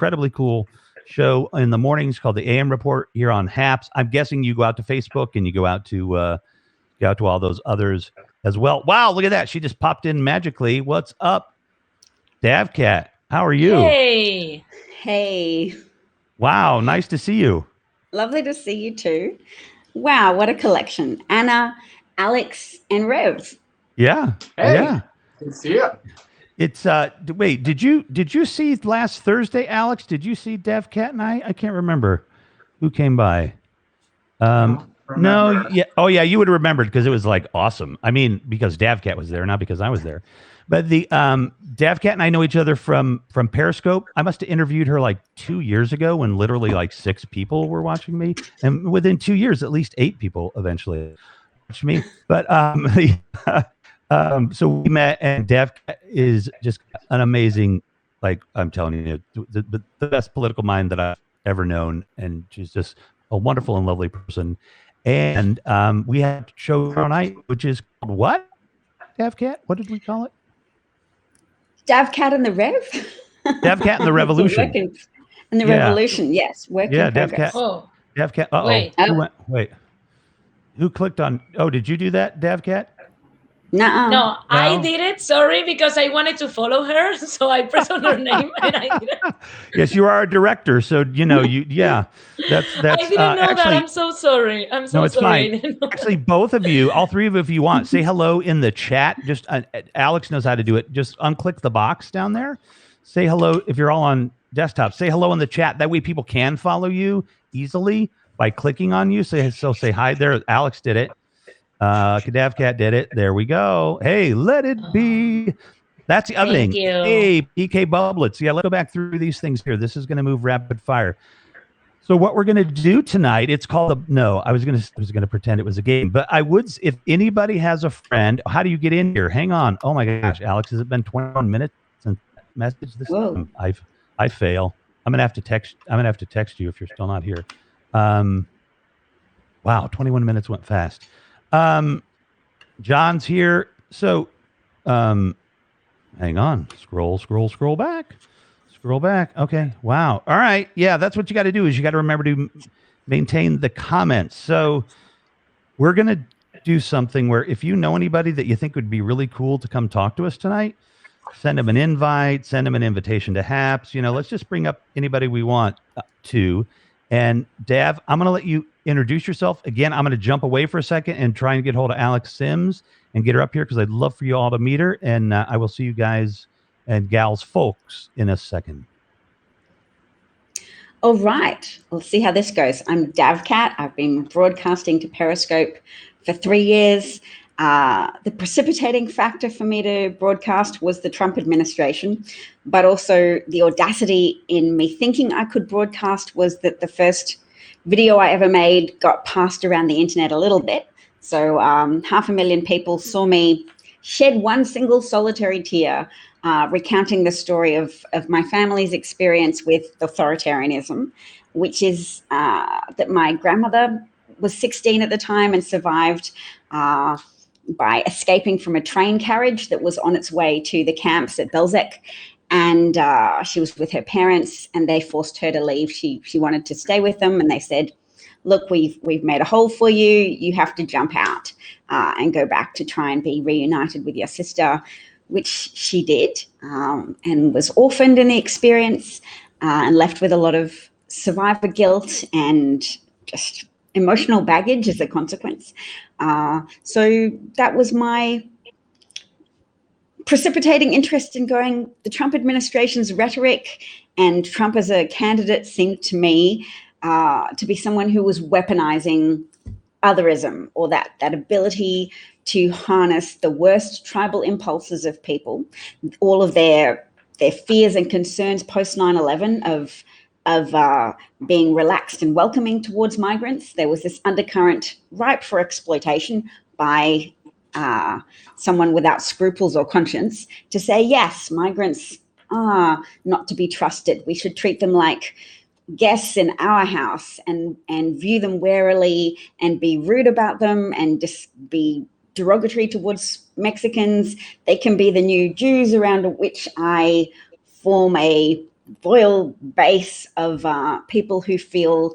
incredibly cool show in the mornings called the AM Report here on Haps. I'm guessing you go out to Facebook and you go out to all those others as well. Wow, look at that. She just popped in magically. What's up, Davcat? How are you? Hey. Wow, nice to see you. Lovely to see you too. Wow, what a collection. Anna, Alex, and Rev. Yeah. Hey. Yeah. Good to see you. It's wait, did you see last Thursday, Alex? Did you see Davcat and I? I can't remember who came by. No, yeah. Oh yeah, you would have remembered because it was like awesome. I mean, because Davcat was there, not because I was there. But the Davcat and I know each other from Periscope. I must have interviewed her like 2 years ago when literally like 6 people were watching me, and within 2 years, at least 8 people eventually watched me. But so we met, and Davcat is just an amazing, like I'm telling you, the best political mind that I've ever known, and she's just a wonderful and lovely person. And we had a show tomorrow night, which is called what? Davcat? What did we call it? Davcat and the Rev? Davcat and the Revolution. And the Revolution, yes. Work in progress. Davcat. Wait. Who clicked on? Oh, did you do that, Davcat? No, I did it. Sorry, because I wanted to follow her, so I pressed on her name and I did it. Yes, you are a director, so you know you. Yeah, that's. I didn't know actually, that. I'm so sorry. I'm so sorry. Fine. Actually, both of you, all 3 of you, if you want, say hello in the chat. Just Alex knows how to do it. Just unclick the box down there. Say hello if you're all on desktop. Say hello in the chat. That way, people can follow you easily by clicking on you. So say hi there. Alex did it. Davcat did it. There we go. Hey, let it be. That's the other thing. Hey, PK Bublets. Yeah, let's go back through these things here. This is going to move rapid fire. So what we're going to do tonight, it's called I was going to pretend it was a game, but I would, if anybody has a friend, how do you get in here? Hang on. Oh my gosh, Alex, has it been 21 minutes since message this time? I fail. I'm going to have to text you if you're still not here. Wow, 21 minutes went fast. John's here. So, hang on. Scroll back. Okay. Wow. All right. Yeah, that's what you got to do is you got to remember to maintain the comments. So we're going to do something where if you know anybody that you think would be really cool to come talk to us tonight, send them an invite, send them an invitation to Haps. You know, let's just bring up anybody we want to. And Dav, I'm going to let you introduce yourself. Again, I'm going to jump away for a second and try and get hold of Alex Sims and get her up here because I'd love for you all to meet her. And I will see you guys and gals folks in a second. All right. We'll see how this goes. I'm Davcat. I've been broadcasting to Periscope for 3 years. The precipitating factor for me to broadcast was the Trump administration, but also the audacity in me thinking I could broadcast was that the first video I ever made got passed around the internet a little bit. So 500,000 people saw me shed one single solitary tear, recounting the story of my family's experience with authoritarianism, which is that my grandmother was 16 at the time and survived by escaping from a train carriage that was on its way to the camps at Belzec. And she was with her parents and they forced her to leave. She wanted to stay with them and they said, look, we've made a hole for you. You have to jump out and go back to try and be reunited with your sister, which she did, and was orphaned in the experience and left with a lot of survivor guilt and just emotional baggage as a consequence. So that was my precipitating interest in going, the Trump administration's rhetoric and Trump as a candidate seemed to me to be someone who was weaponizing otherism, or that ability to harness the worst tribal impulses of people, all of their fears and concerns post 9/11 of being relaxed and welcoming towards migrants. There was this undercurrent ripe for exploitation by someone without scruples or conscience to say, yes, migrants are not to be trusted. We should treat them like guests in our house and view them warily and be rude about them and just be derogatory towards Mexicans. They can be the new Jews around which I form a loyal base of people who feel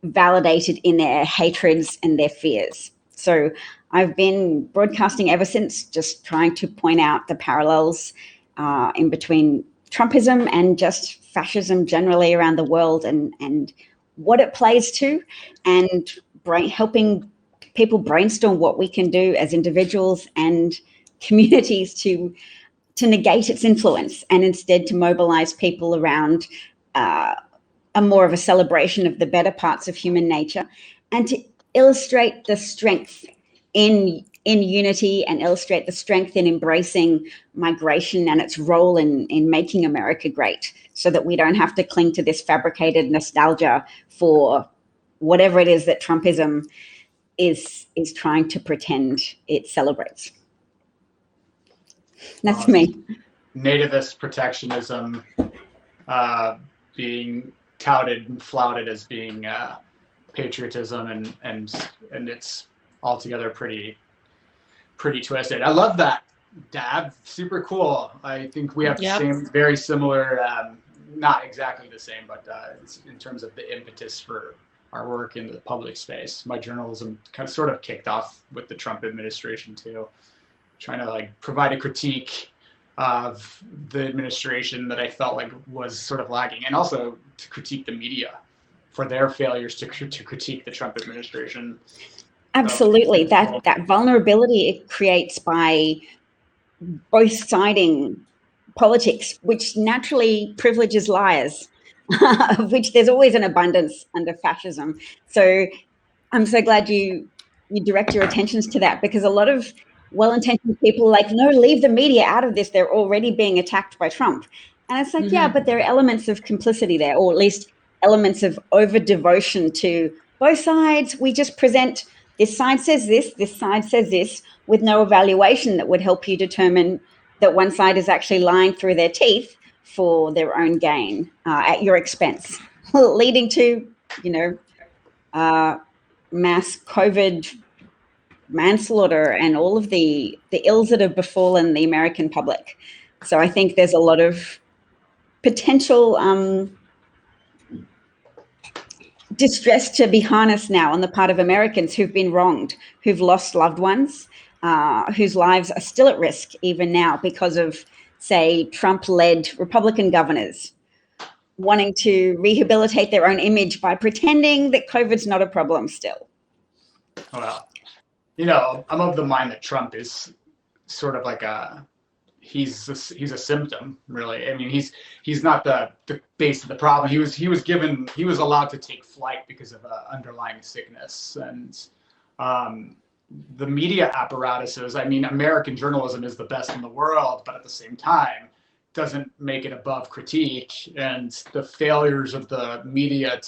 validated in their hatreds and their fears. So I've been broadcasting ever since, just trying to point out the parallels in between Trumpism and just fascism generally around the world, and what it plays to, and helping people brainstorm what we can do as individuals and communities to negate its influence, and instead to mobilize people around a more of a celebration of the better parts of human nature, and to illustrate the strength in unity, and illustrate the strength in embracing migration and its role in making America great, so that we don't have to cling to this fabricated nostalgia for whatever it is that Trumpism is trying to pretend it celebrates. That's me. Nativist protectionism being touted and flouted as being patriotism, and it's altogether pretty twisted. I love that, Dab. Super cool. I think we have the same, very similar, not exactly the same, but in terms of the impetus for our work in the public space. My journalism sort of kicked off with the Trump administration too, trying to like provide a critique of the administration that I felt like was sort of lagging, and also to critique the media for their failures to critique the Trump administration. Absolutely. That vulnerability it creates by both siding politics, which naturally privileges liars, of which there's always an abundance under fascism. So I'm so glad you direct your attentions to that, because a lot of well-intentioned people are like, no, leave the media out of this. They're already being attacked by Trump. And it's like, yeah, but there are elements of complicity there, or at least elements of over-devotion to both sides. We just present, this side says this side says this, with no evaluation that would help you determine that one side is actually lying through their teeth for their own gain at your expense, leading to, mass COVID manslaughter and all of the ills that have befallen the American public. So I think there's a lot of potential distress to be harnessed now on the part of Americans who've been wronged, who've lost loved ones, whose lives are still at risk even now because of, say, Trump-led Republican governors wanting to rehabilitate their own image by pretending that COVID's not a problem still. Well, I'm of the mind that Trump is sort of like he's a symptom, really. I mean, he's not the base of the problem. He was allowed to take flight because of underlying sickness, and the media apparatuses. I mean, American journalism is the best in the world, but at the same time, doesn't make it above critique. And the failures of the media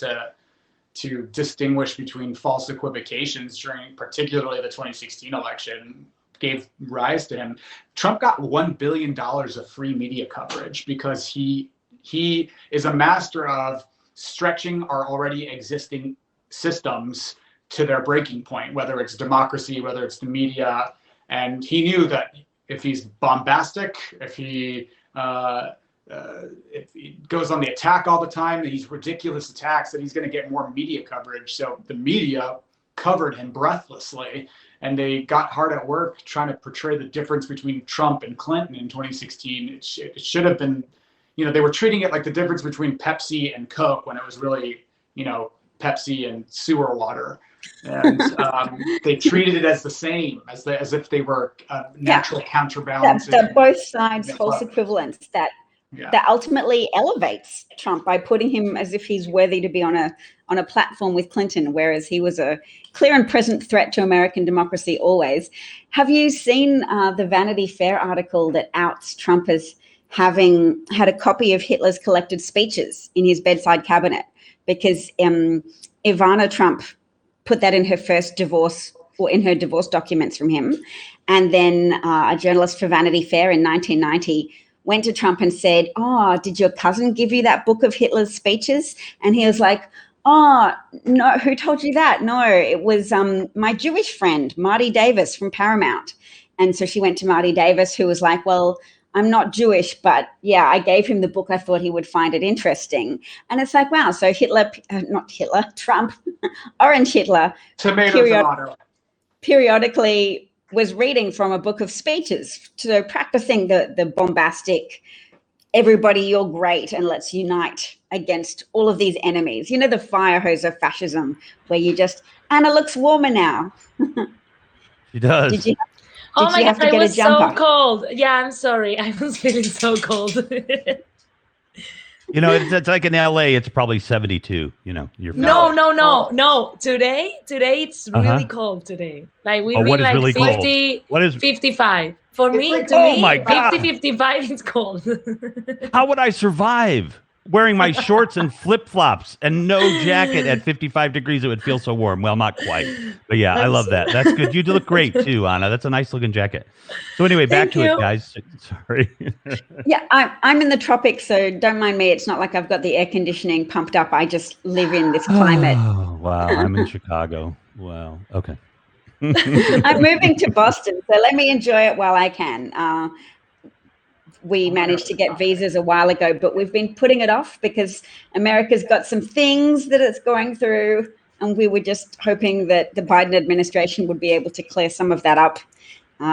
to distinguish between false equivocations during particularly the 2016 election gave rise to him. Trump got $1 billion of free media coverage because he is a master of stretching our already existing systems to their breaking point, whether it's democracy, whether it's the media. And he knew that if he's bombastic, if he goes on the attack all the time, these ridiculous attacks, that he's going to get more media coverage. So the media covered him breathlessly, and they got hard at work trying to portray the difference between Trump and Clinton in 2016. It should have been, they were treating it like the difference between Pepsi and Coke, when it was really, Pepsi and sewer water. And they treated it as the same, as if they were natural counterbalance. That both sides false equivalence that ultimately elevates Trump by putting him as if he's worthy to be on a platform with Clinton, whereas he was a clear and present threat to American democracy always. Have you seen the Vanity Fair article that outs Trump as having had a copy of Hitler's collected speeches in his bedside cabinet? Because Ivana Trump put that in her first divorce, or in her divorce documents from him. And then a journalist for Vanity Fair in 1990 went to Trump and said, "Oh, did your cousin give you that book of Hitler's speeches?" And he was like, "Oh, no, who told you that?" "No, it was my Jewish friend, Marty Davis from Paramount." And so she went to Marty Davis, who was like, "Well, I'm not Jewish, but yeah, I gave him the book. I thought he would find it interesting. And it's like, wow, so Trump, Orange Hitler, Tomato. periodically was reading from a book of speeches, so practicing the bombastic, everybody, you're great, and let's unite against all of these enemies. You know, the fire hose of fascism, where you just, Anna looks warmer now. She does. Did you Oh my have God, to get I was a jumper? so cold. Yeah, I'm sorry. I was feeling so cold. You know, it's like in LA, it's probably 72. You know, you're No. Today it's really cold today. Like we read like really 50, cold? What is 55. For It's me, like, to oh me, my God. 50, 55 is cold. How would I survive wearing my shorts and flip-flops and no jacket at 55 degrees? It would feel so warm. Well, not quite. But yeah, I love that. That's good. You look great too, Anna. That's a nice looking jacket. So anyway, back to it, guys. Sorry. Yeah, I'm in the tropics, so don't mind me. It's not like I've got the air conditioning pumped up. I just live in this climate. Oh, wow. I'm in Chicago. Wow. Okay. I'm moving to Boston, so let me enjoy it while I can. We managed to get visas a while ago, but we've been putting it off because America's got some things that it's going through, and we were just hoping that the Biden administration would be able to clear some of that up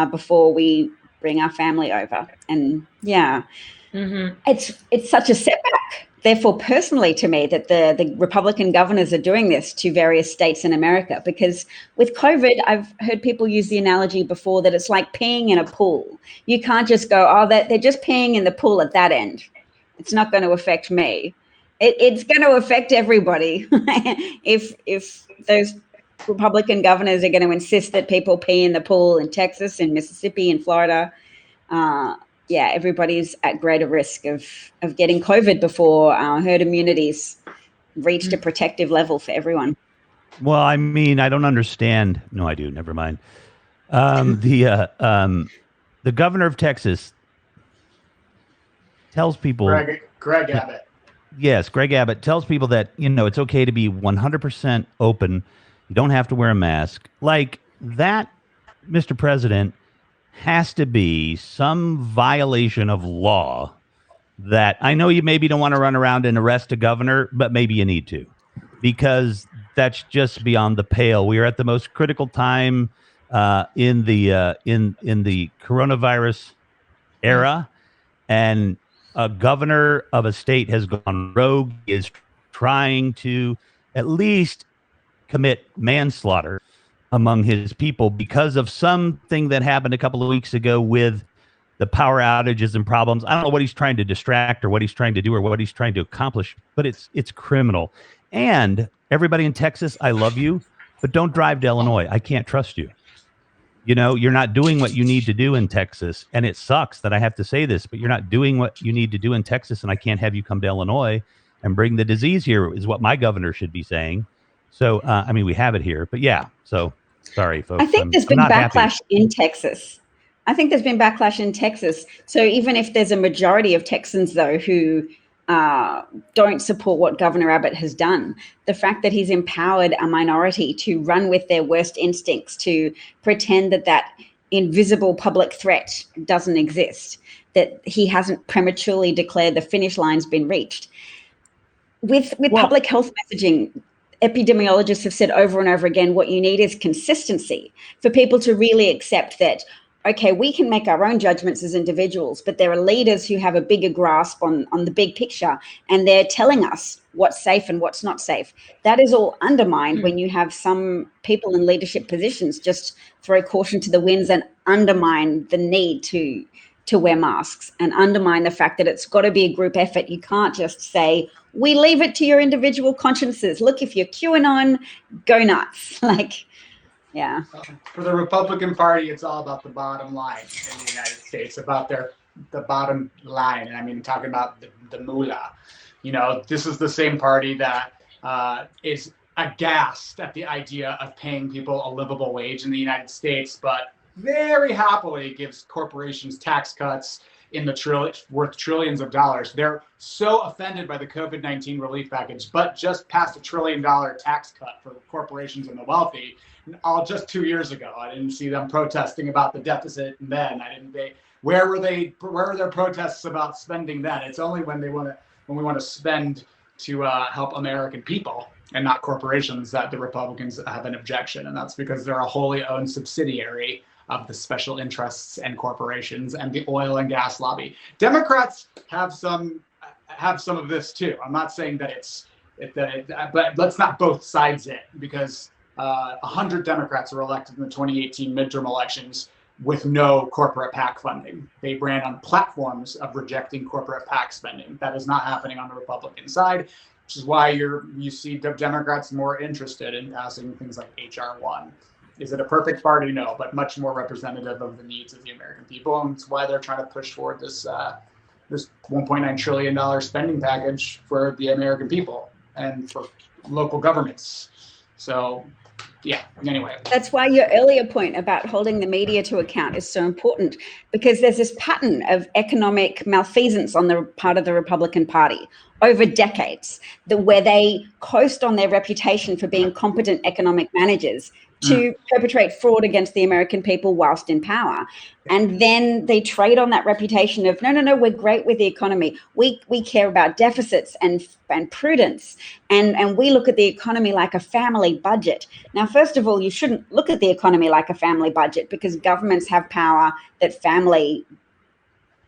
before we bring our family over. And yeah, it's such a setback. Therefore, personally to me, that the Republican governors are doing this to various states in America, because with COVID, I've heard people use the analogy before that it's like peeing in a pool. You can't just go, oh, they're just peeing in the pool at that end. It's not going to affect me. It's going to affect everybody. If those Republican governors are going to insist that people pee in the pool in Texas, in Mississippi, in Florida, yeah, everybody's at greater risk of getting COVID before herd immunity's reached a protective level for everyone. Well, I mean, I don't understand. No, I do. Never mind. The governor of Texas tells people. Greg Abbott. Yes, Greg Abbott tells people that, you know, it's okay to be 100% open. You don't have to wear a mask. Like that, Mr. President, has to be some violation of law that I know you maybe don't want to run around and arrest a governor, but maybe you need to, because that's just beyond the pale. We are at the most critical time in the coronavirus era, and a governor of a state has gone rogue, is trying to at least commit manslaughter among his people because of something that happened a couple of weeks ago with the power outages and problems. I don't know what he's trying to distract or what he's trying to do or what he's trying to accomplish, but it's criminal. And everybody in Texas, I love you, but don't drive to Illinois. I can't trust you. You know, you're not doing what you need to do in Texas. And it sucks that I have to say this, but you're not doing what you need to do in Texas, and I can't have you come to Illinois and bring the disease here, is what my governor should be saying. So, I mean, we have it here, but yeah. So sorry, folks. I think there's been backlash in Texas. So even if there's a majority of Texans, though, who don't support what Governor Abbott has done, the fact that he's empowered a minority to run with their worst instincts, to pretend that invisible public threat doesn't exist, that he hasn't prematurely declared the finish line's been reached. With public health messaging, epidemiologists have said over and over again, what you need is consistency for people to really accept that, okay, we can make our own judgments as individuals, but there are leaders who have a bigger grasp on the big picture, and they're telling us what's safe and what's not safe. That is all undermined when you have some people in leadership positions just throw caution to the winds and undermine the need to wear masks and undermine the fact that it's got to be a group effort. You can't just say, we leave it to your individual consciences. Look, if you're QAnon, go nuts. Like, yeah. For the Republican Party, it's all about the bottom line in the United States, about the bottom line. And I mean, talking about the moolah. You know, this is the same party that is aghast at the idea of paying people a livable wage in the United States, but very happily gives corporations tax cuts in the worth trillions of dollars. They're so offended by the COVID-19 relief package, but just passed $1 trillion tax cut for corporations and the wealthy. All just 2 years ago, I didn't see them protesting about the deficit, and then Where were their protests about spending then? It's only when we want to spend to help American people and not corporations that the Republicans have an objection. And that's because they're a wholly owned subsidiary of the special interests and corporations and the oil and gas lobby. Democrats have some of this too. I'm not saying that but let's not both sides it, because 100 Democrats were elected in the 2018 midterm elections with no corporate PAC funding. They ran on platforms of rejecting corporate PAC spending. That is not happening on the Republican side, which is why you see Democrats more interested in passing things like HR 1. Is it a perfect party? No, but much more representative of the needs of the American people. And it's why they're trying to push forward this $1.9 trillion spending package for the American people and for local governments. So, yeah, anyway. That's why your earlier point about holding the media to account is so important, because there's this pattern of economic malfeasance on the part of the Republican Party over decades, where they coast on their reputation for being competent economic managers to perpetrate fraud against the American people whilst in power. And then they trade on that reputation of, no, we're great with the economy. We care about deficits and prudence. And we look at the economy like a family budget. Now, first of all, you shouldn't look at the economy like a family budget, because governments have power that family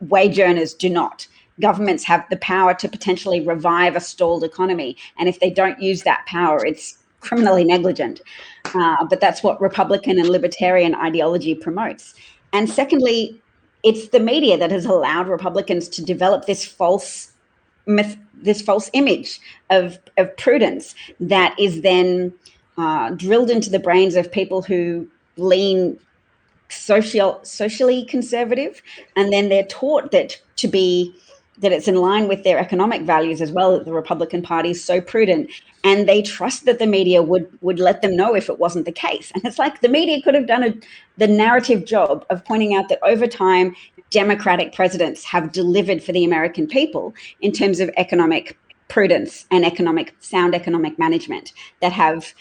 wage earners do not. Governments have the power to potentially revive a stalled economy. And if they don't use that power, it's criminally negligent. But that's what Republican and libertarian ideology promotes. And secondly, it's the media that has allowed Republicans to develop this false image of prudence that is then drilled into the brains of people who lean socially conservative, and then they're taught that it's in line with their economic values as well, that the Republican Party is so prudent, and they trust that the media would let them know if it wasn't the case. And it's like the media could have done the narrative job of pointing out that over time, Democratic presidents have delivered for the American people in terms of economic prudence and sound economic management that have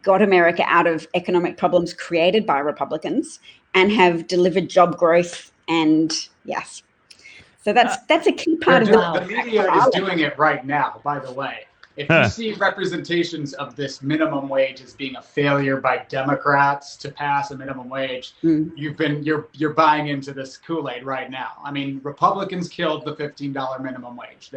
got America out of economic problems created by Republicans and have delivered job growth. And yes. So that's a key part of the media is doing it right now, by the way. If you see representations of this minimum wage as being a failure by Democrats to pass a minimum wage, you're buying into this Kool-Aid right now. I mean, Republicans killed the $15 minimum wage.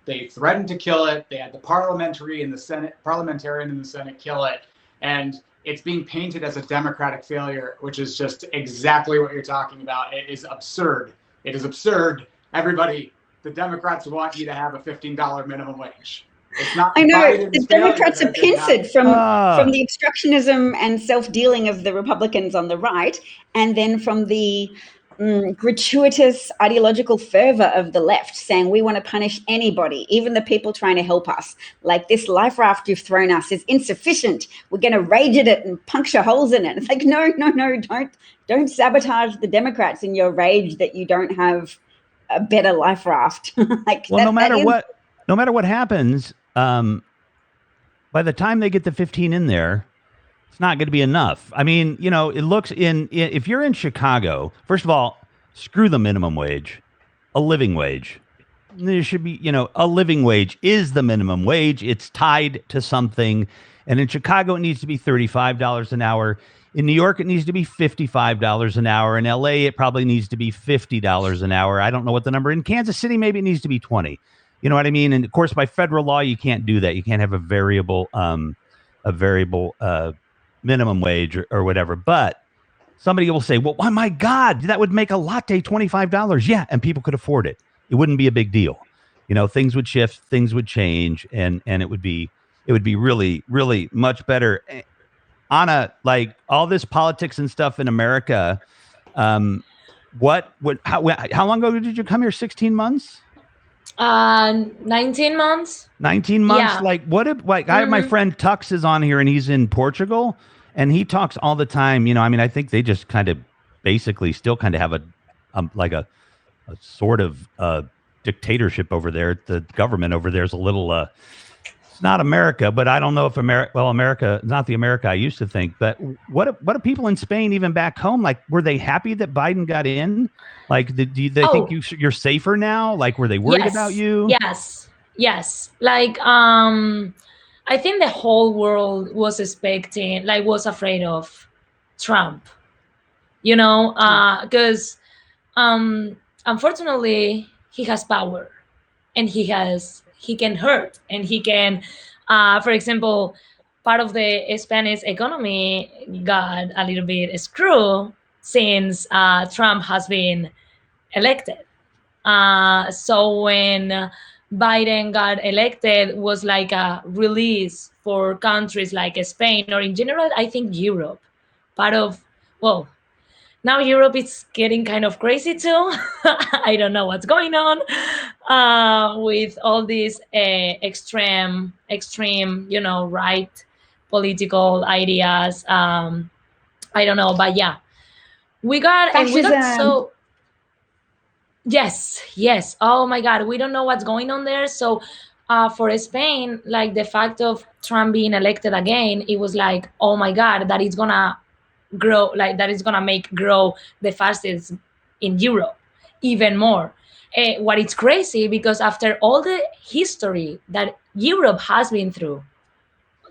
They threatened to kill it. They had the parliamentarian in the Senate kill it, and it's being painted as a Democratic failure, which is just exactly what you're talking about. It is absurd. It is absurd. Everybody, the Democrats want you to have a $15 minimum wage. It's not. I know the Democrats are pincered from the obstructionism and self-dealing of the Republicans on the right, and then from the gratuitous ideological fervor of the left, saying we want to punish anybody, even the people trying to help us. Like, this life raft you've thrown us is insufficient. We're going to rage at it and puncture holes in it. It's like, no, don't sabotage the Democrats in your rage that you don't have a better life raft. No matter what happens, by the time they get the 15 in there, it's not going to be enough. I mean, it looks if you're in Chicago, first of all, screw the minimum wage, a living wage. There should be, a living wage is the minimum wage. It's tied to something. And in Chicago, it needs to be $35 an hour. In New York, it needs to be $55 an hour. In LA, it probably needs to be $50 an hour. I don't know what the number. In Kansas City, maybe it needs to be 20. You know what I mean? And of course, by federal law, you can't do that. You can't have a variable minimum wage or whatever. But somebody will say, well, oh my God, that would make a latte $25. Yeah. And people could afford it. It wouldn't be a big deal. Things would shift, things would change, and it would be really, really much better. Ana, like all this politics and stuff in America, how long ago did you come here? 16 months? 19 months. 19 months. Yeah. I have my friend Tux is on here, and he's in Portugal, and he talks all the time. I think they just kind of basically still kind of have a sort of dictatorship over there. The government over there is a little It's not America, but I don't know if America is not the America I used to think. But what do people in Spain, even back home, like, were they happy that Biden got in? Like, do they think you're safer now? Like, were they worried about you? Yes. Like, I think the whole world was expecting, like, was afraid of Trump, because unfortunately he has power, and he can hurt, and he can, for example, part of the Spanish economy got a little bit screwed since Trump has been elected. So when Biden got elected, was like a release for countries like Spain, or in general, I think Europe. Now Europe is getting kind of crazy too. I don't know what's going on with all these extreme, right political ideas. I don't know, but yeah, we got so. Yes. Oh my God, we don't know what's going on there. So for Spain, like, the fact of Trump being elected again, it was like, oh my God, that is gonna grow, like, that is gonna make grow the fascism in Europe even more. What is crazy, because after all the history that Europe has been through,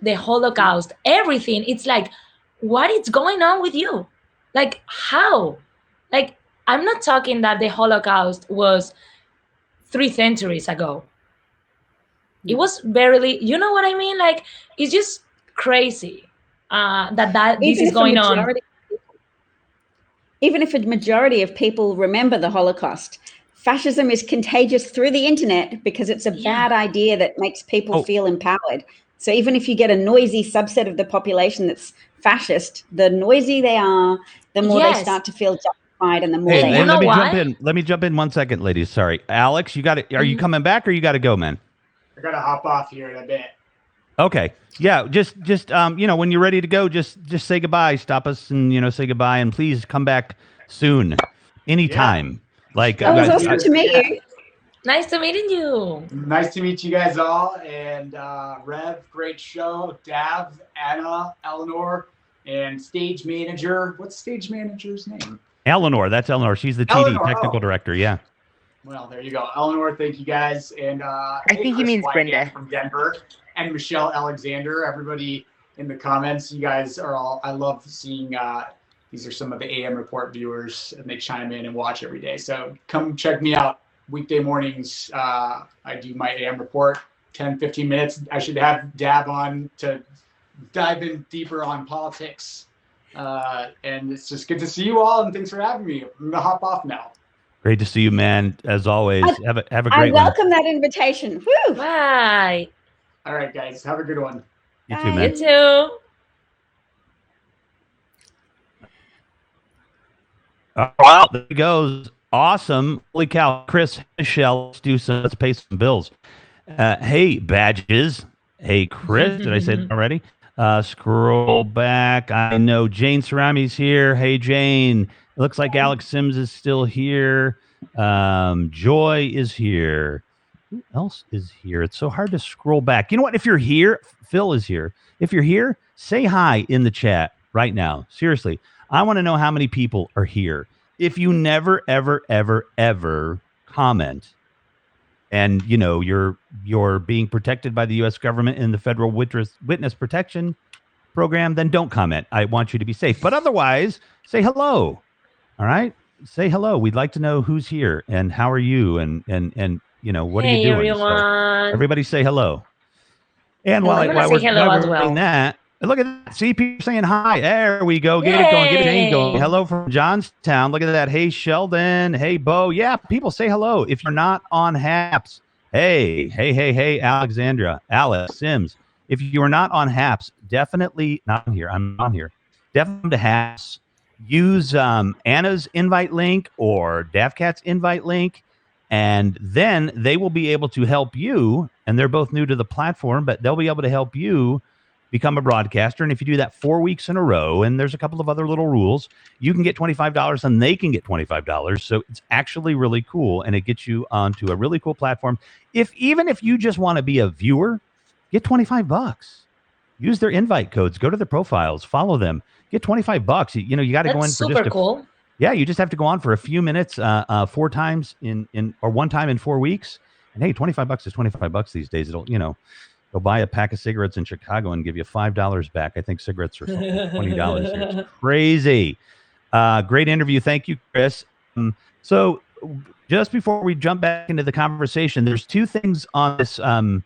the Holocaust, everything, it's like, what is going on with you? Like, how? Like, I'm not talking that the Holocaust was 3 centuries ago. It was barely, you know what I mean? Like, it's just crazy that this is going on. Even if a majority of people remember the Holocaust, fascism is contagious through the internet because it's a bad idea that makes people feel empowered. So even if you get a noisy subset of the population that's fascist, the noisier they are, the more they start to feel justified, and the more they. Let me jump in 1 second, ladies. Sorry, Alex, you got it. Are you coming back, or you got to go, man? I gotta hop off here in a bit. Okay. Yeah. Just when you're ready to go, just say goodbye. Stop us and say goodbye, and please come back soon, anytime. Yeah. Like, it was awesome to meet you. Nice to meeting you. Nice to meet you guys all. And Rev, great show. Dav, Anna, Eleanor, and stage manager. What's stage manager's name? Eleanor. That's Eleanor. She's the TD technical director. Yeah. Well, there you go. Eleanor, thank you guys. And I think he means Brenda from Denver, and Michelle Alexander. Everybody in the comments, you guys are all, I love seeing, these are some of the AM Report viewers, and they chime in and watch every day. So come check me out weekday mornings. I do my AM Report, 10, 15 minutes. I should have Dab on to dive in deeper on politics. And it's just good to see you all, and thanks for having me. I'm going to hop off now. Great to see you, man. As always, have a great one. I welcome that invitation. Woo! Bye. All right, guys. Have a good one. You too, man. You too. Wow, there he goes. Awesome. Holy cow. Chris, Michelle, let's pay some bills. Hey, badges. Hey, Chris. Did I say that already? Scroll back. I know Jane Cerami's here. Hey, Jane. It looks like Alex Sims is still here. Joy is here. Who else is here? It's so hard to scroll back. You know what? If you're here, Phil is here. If you're here, say hi in the chat right now. Seriously. I want to know how many people are here. If you never, ever, ever, ever comment, and you're being protected by the U.S. government in the Federal Witness Protection Program, then don't comment. I want you to be safe. But otherwise, say hello. All right, say hello. We'd like to know who's here and how are you, and what are you doing? Everyone. So everybody say hello. And while we're doing that, look at that. See people saying hi. There we go. Get it going. Get it going. Hello from Johnstown. Look at that. Hey, Sheldon. Hey, Bo. Yeah, people say hello. If you're not on Haps, hey, Alexandra, Alex, Sims. If you are not on Haps, definitely not here. I'm on here. Definitely to Haps. Use Anna's invite link or DavCat's invite link, and then they will be able to help you. And they're both new to the platform, but they'll be able to help you become a broadcaster. And if you do that 4 weeks in a row, and there's a couple of other little rules, you can get $25 and they can get $25. So it's actually really cool, and it gets you onto a really cool platform. Even if you just want to be a viewer, get $25. Use their invite codes. Go to their profiles. Follow them. Get $25. You got to go in That's for super just cool. Yeah, you just have to go on for a few minutes, 4 times or 1 time in 4 weeks. And hey, $25 is $25 these days. It'll, go buy a pack of cigarettes in Chicago and give you $5 back. I think cigarettes are something $20 here. It's crazy. Great interview. Thank you, Chris. So just before we jump back into the conversation, there's 2 things on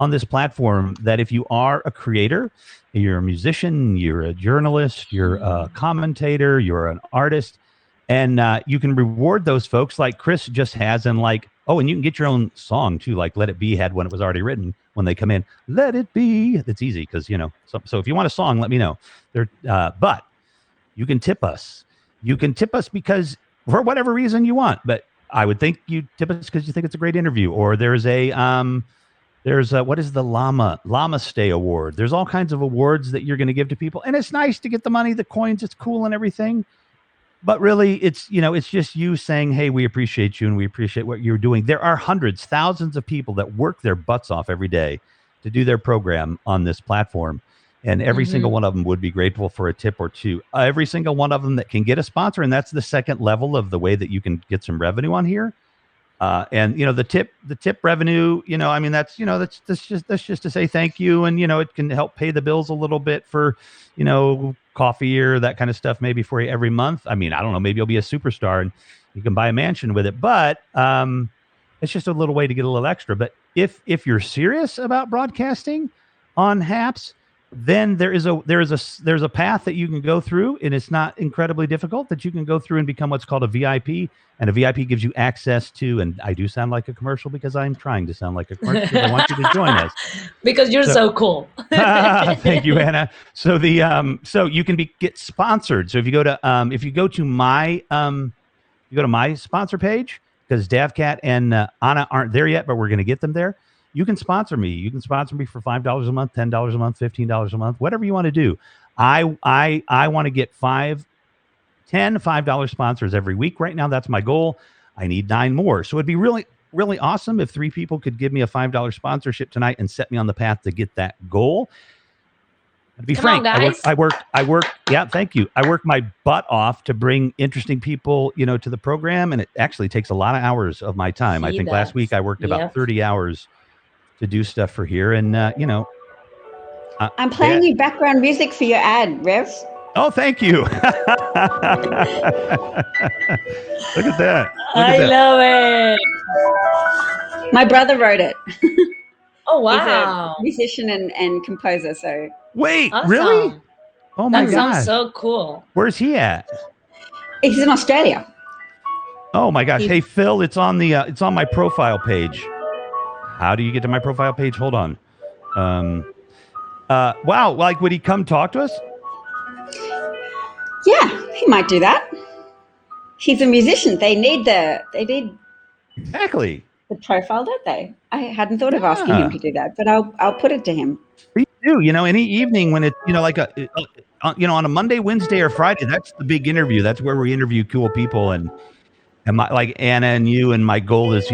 this platform that if you are a creator, you're a musician, you're a journalist, you're a commentator, you're an artist, and you can reward those folks like Chris just has, and and you can get your own song too, like Let It Be had one. It was already written when they come in. Let it be. That's easy because, so if you want a song, let me know. But you can tip us. You can tip us because for whatever reason you want, but I would think you tip us because you think it's a great interview, or there's what is the Llama Stay Award? There's all kinds of awards that you're going to give to people. And it's nice to get the money, the coins, it's cool and everything. But really, it's just you saying, hey, we appreciate you and we appreciate what you're doing. There are hundreds, thousands of people that work their butts off every day to do their program on this platform. And every single one of them would be grateful for a tip or 2. Every single one of them that can get a sponsor. And that's the second level of the way that you can get some revenue on here. And the tip revenue, that's just to say thank you, and it can help pay the bills a little bit for coffee or that kind of stuff maybe for you every month. I don't know, maybe you'll be a superstar and you can buy a mansion with it, but it's just a little way to get a little extra. But if you're serious about broadcasting on Haps, then there's a path that you can go through, and it's not incredibly difficult, that you can go through and become what's called a VIP. And a VIP gives you access to, and I do sound like a commercial because I'm trying to sound like a commercial because I want you to join us. Because you're so cool. Thank you, Anna. So so you can get sponsored. So if you go to my sponsor page, because DavCat and Anna aren't there yet, but we're going to get them there. You can sponsor me. You can sponsor me for $5 a month, $10 a month, $15 a month, whatever you want to do. I want to get 10 $5 sponsors every week. Right now, that's my goal. I need 9 more. So it'd be really, really awesome if 3 people could give me a $5 sponsorship tonight and set me on the path to get that goal. To be frank, I work. Yeah, thank you. I work my butt off to bring interesting people, to the program, and it actually takes a lot of hours of my time. I think last week I worked about 30 hours to do stuff for here, and I'm playing you background music for your ad, Rev. Oh, thank you. Look at that. I love it. My brother wrote it. Oh, wow. He's a musician and composer. So wait, awesome. Really? Oh my God. That sounds so cool. Where's he at? he's in Australia. Oh my gosh. Hey, Phil, it's on my profile page. How do you get to my profile page? Hold on. Wow. Like, would he come talk to us? Yeah, he might do that. He's a musician. They need Exactly the profile, don't they? I hadn't thought of asking him to do that, but I'll put it to him. Please do. Any evening when it's, like on a Monday, Wednesday, or Friday, that's the big interview. That's where we interview cool people, and my, like Anna and you, and my goal is,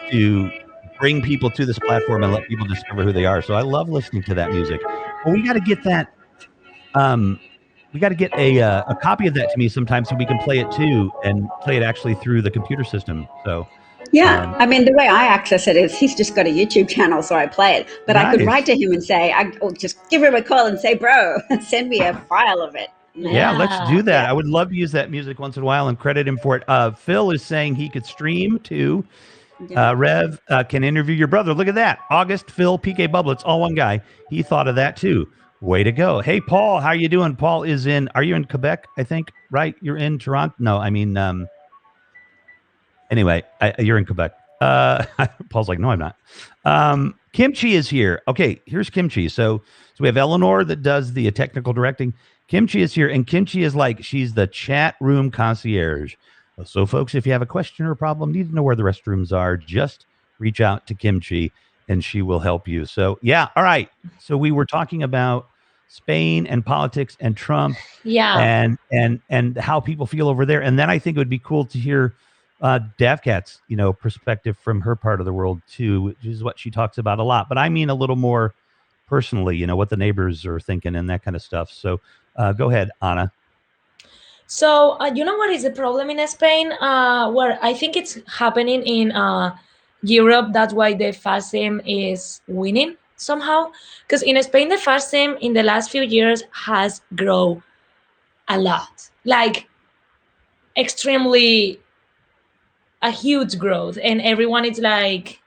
to bring people to this platform and let people discover who they are. So I love listening to that music. Well, we got to get that. We got to get a copy of that to me sometime so we can play it too, and play it actually through the computer system. So yeah, I mean, the way I access it is he's just got a YouTube channel, so I play it. But nice. I could write to him and say, I'll just give him a call and say, bro, send me a file of it. Yeah, let's do that. I would love to use that music once in a while and credit him for it. Phil is saying he could stream too. Rev can interview your brother. Look at that. August, Phil, PK Bubble. It's all one guy. He thought of that too. Way to go. Hey, Paul, how you doing? Paul is are you in Quebec, I think, right? You're in Toronto? No, I mean, anyway, you're in Quebec. Paul's like, no, I'm not. Kimchi is here. Okay, here's Kimchi. So we have Eleanor that does the technical directing. Kimchi is here, and Kimchi is she's the chat room concierge. So, folks, if you have a question or a problem, need to know where the restrooms are, just reach out to Kimchi, and she will help you. So, yeah, all right. So we were talking about Spain and politics and Trump, and how people feel over there. And then I think it would be cool to hear DavCat's, perspective from her part of the world too, which is what she talks about a lot. But I mean a little more personally, what the neighbors are thinking and that kind of stuff. So go ahead, Ana. So you know what is the problem in Spain? Where I think it's happening in Europe. That's why the fascism is winning somehow. Because in Spain, the fascism in the last few years has grown a lot, like extremely a huge growth, and everyone is like,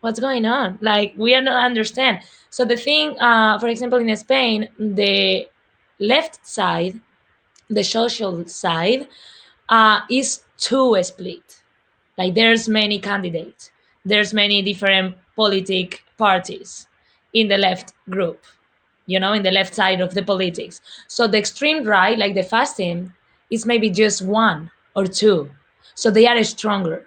what's going on? Like, we are not understand. So the thing, for example, in Spain, the left side, the social side, is too split. Like, there's many candidates, there's many different politic parties in the left group, in the left side of the politics. So the extreme right, like the fascism, is maybe just one or two. So they are stronger.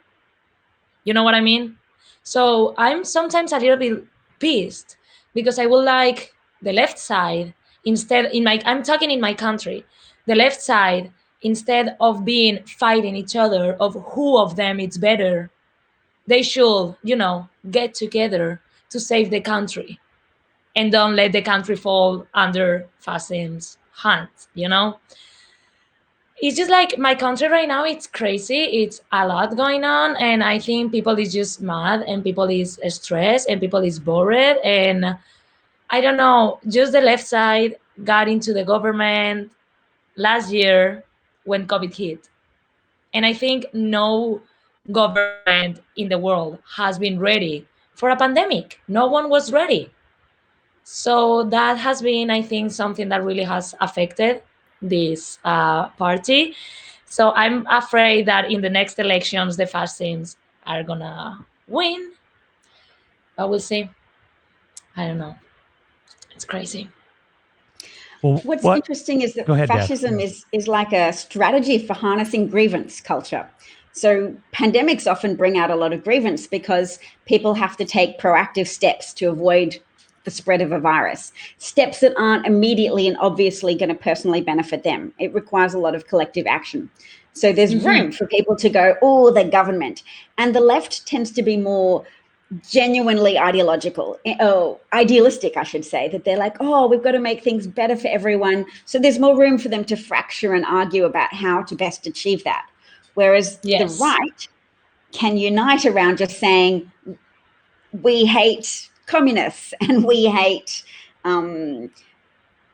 You know what I mean? So I'm sometimes a little bit pissed because I would like the left side, instead I'm talking in my country, the left side, instead of being fighting each other of who of them is better, they should, get together to save the country and don't let the country fall under fascism's hands, It's just like my country right now, it's crazy. It's a lot going on. And I think people is just mad and people is stressed and people is bored. And I don't know, just the left side got into the government last year when COVID hit. And I think no government in the world has been ready for a pandemic. No one was ready. So that has been, I think, something that really has affected this party. So I'm afraid that in the next elections, the fascists are gonna win. But we'll see. I don't know. It's crazy. Well, What's interesting is that fascism is like a strategy for harnessing grievance culture. So pandemics often bring out a lot of grievance because people have to take proactive steps to avoid the spread of a virus, steps that aren't immediately and obviously going to personally benefit them. It requires a lot of collective action. So there's room for people to go, oh, the government. And the left tends to be more genuinely idealistic, I should say, that they're like, oh, we've got to make things better for everyone. So there's more room for them to fracture and argue about how to best achieve that. Whereas the right can unite around just saying, we hate communists and we hate,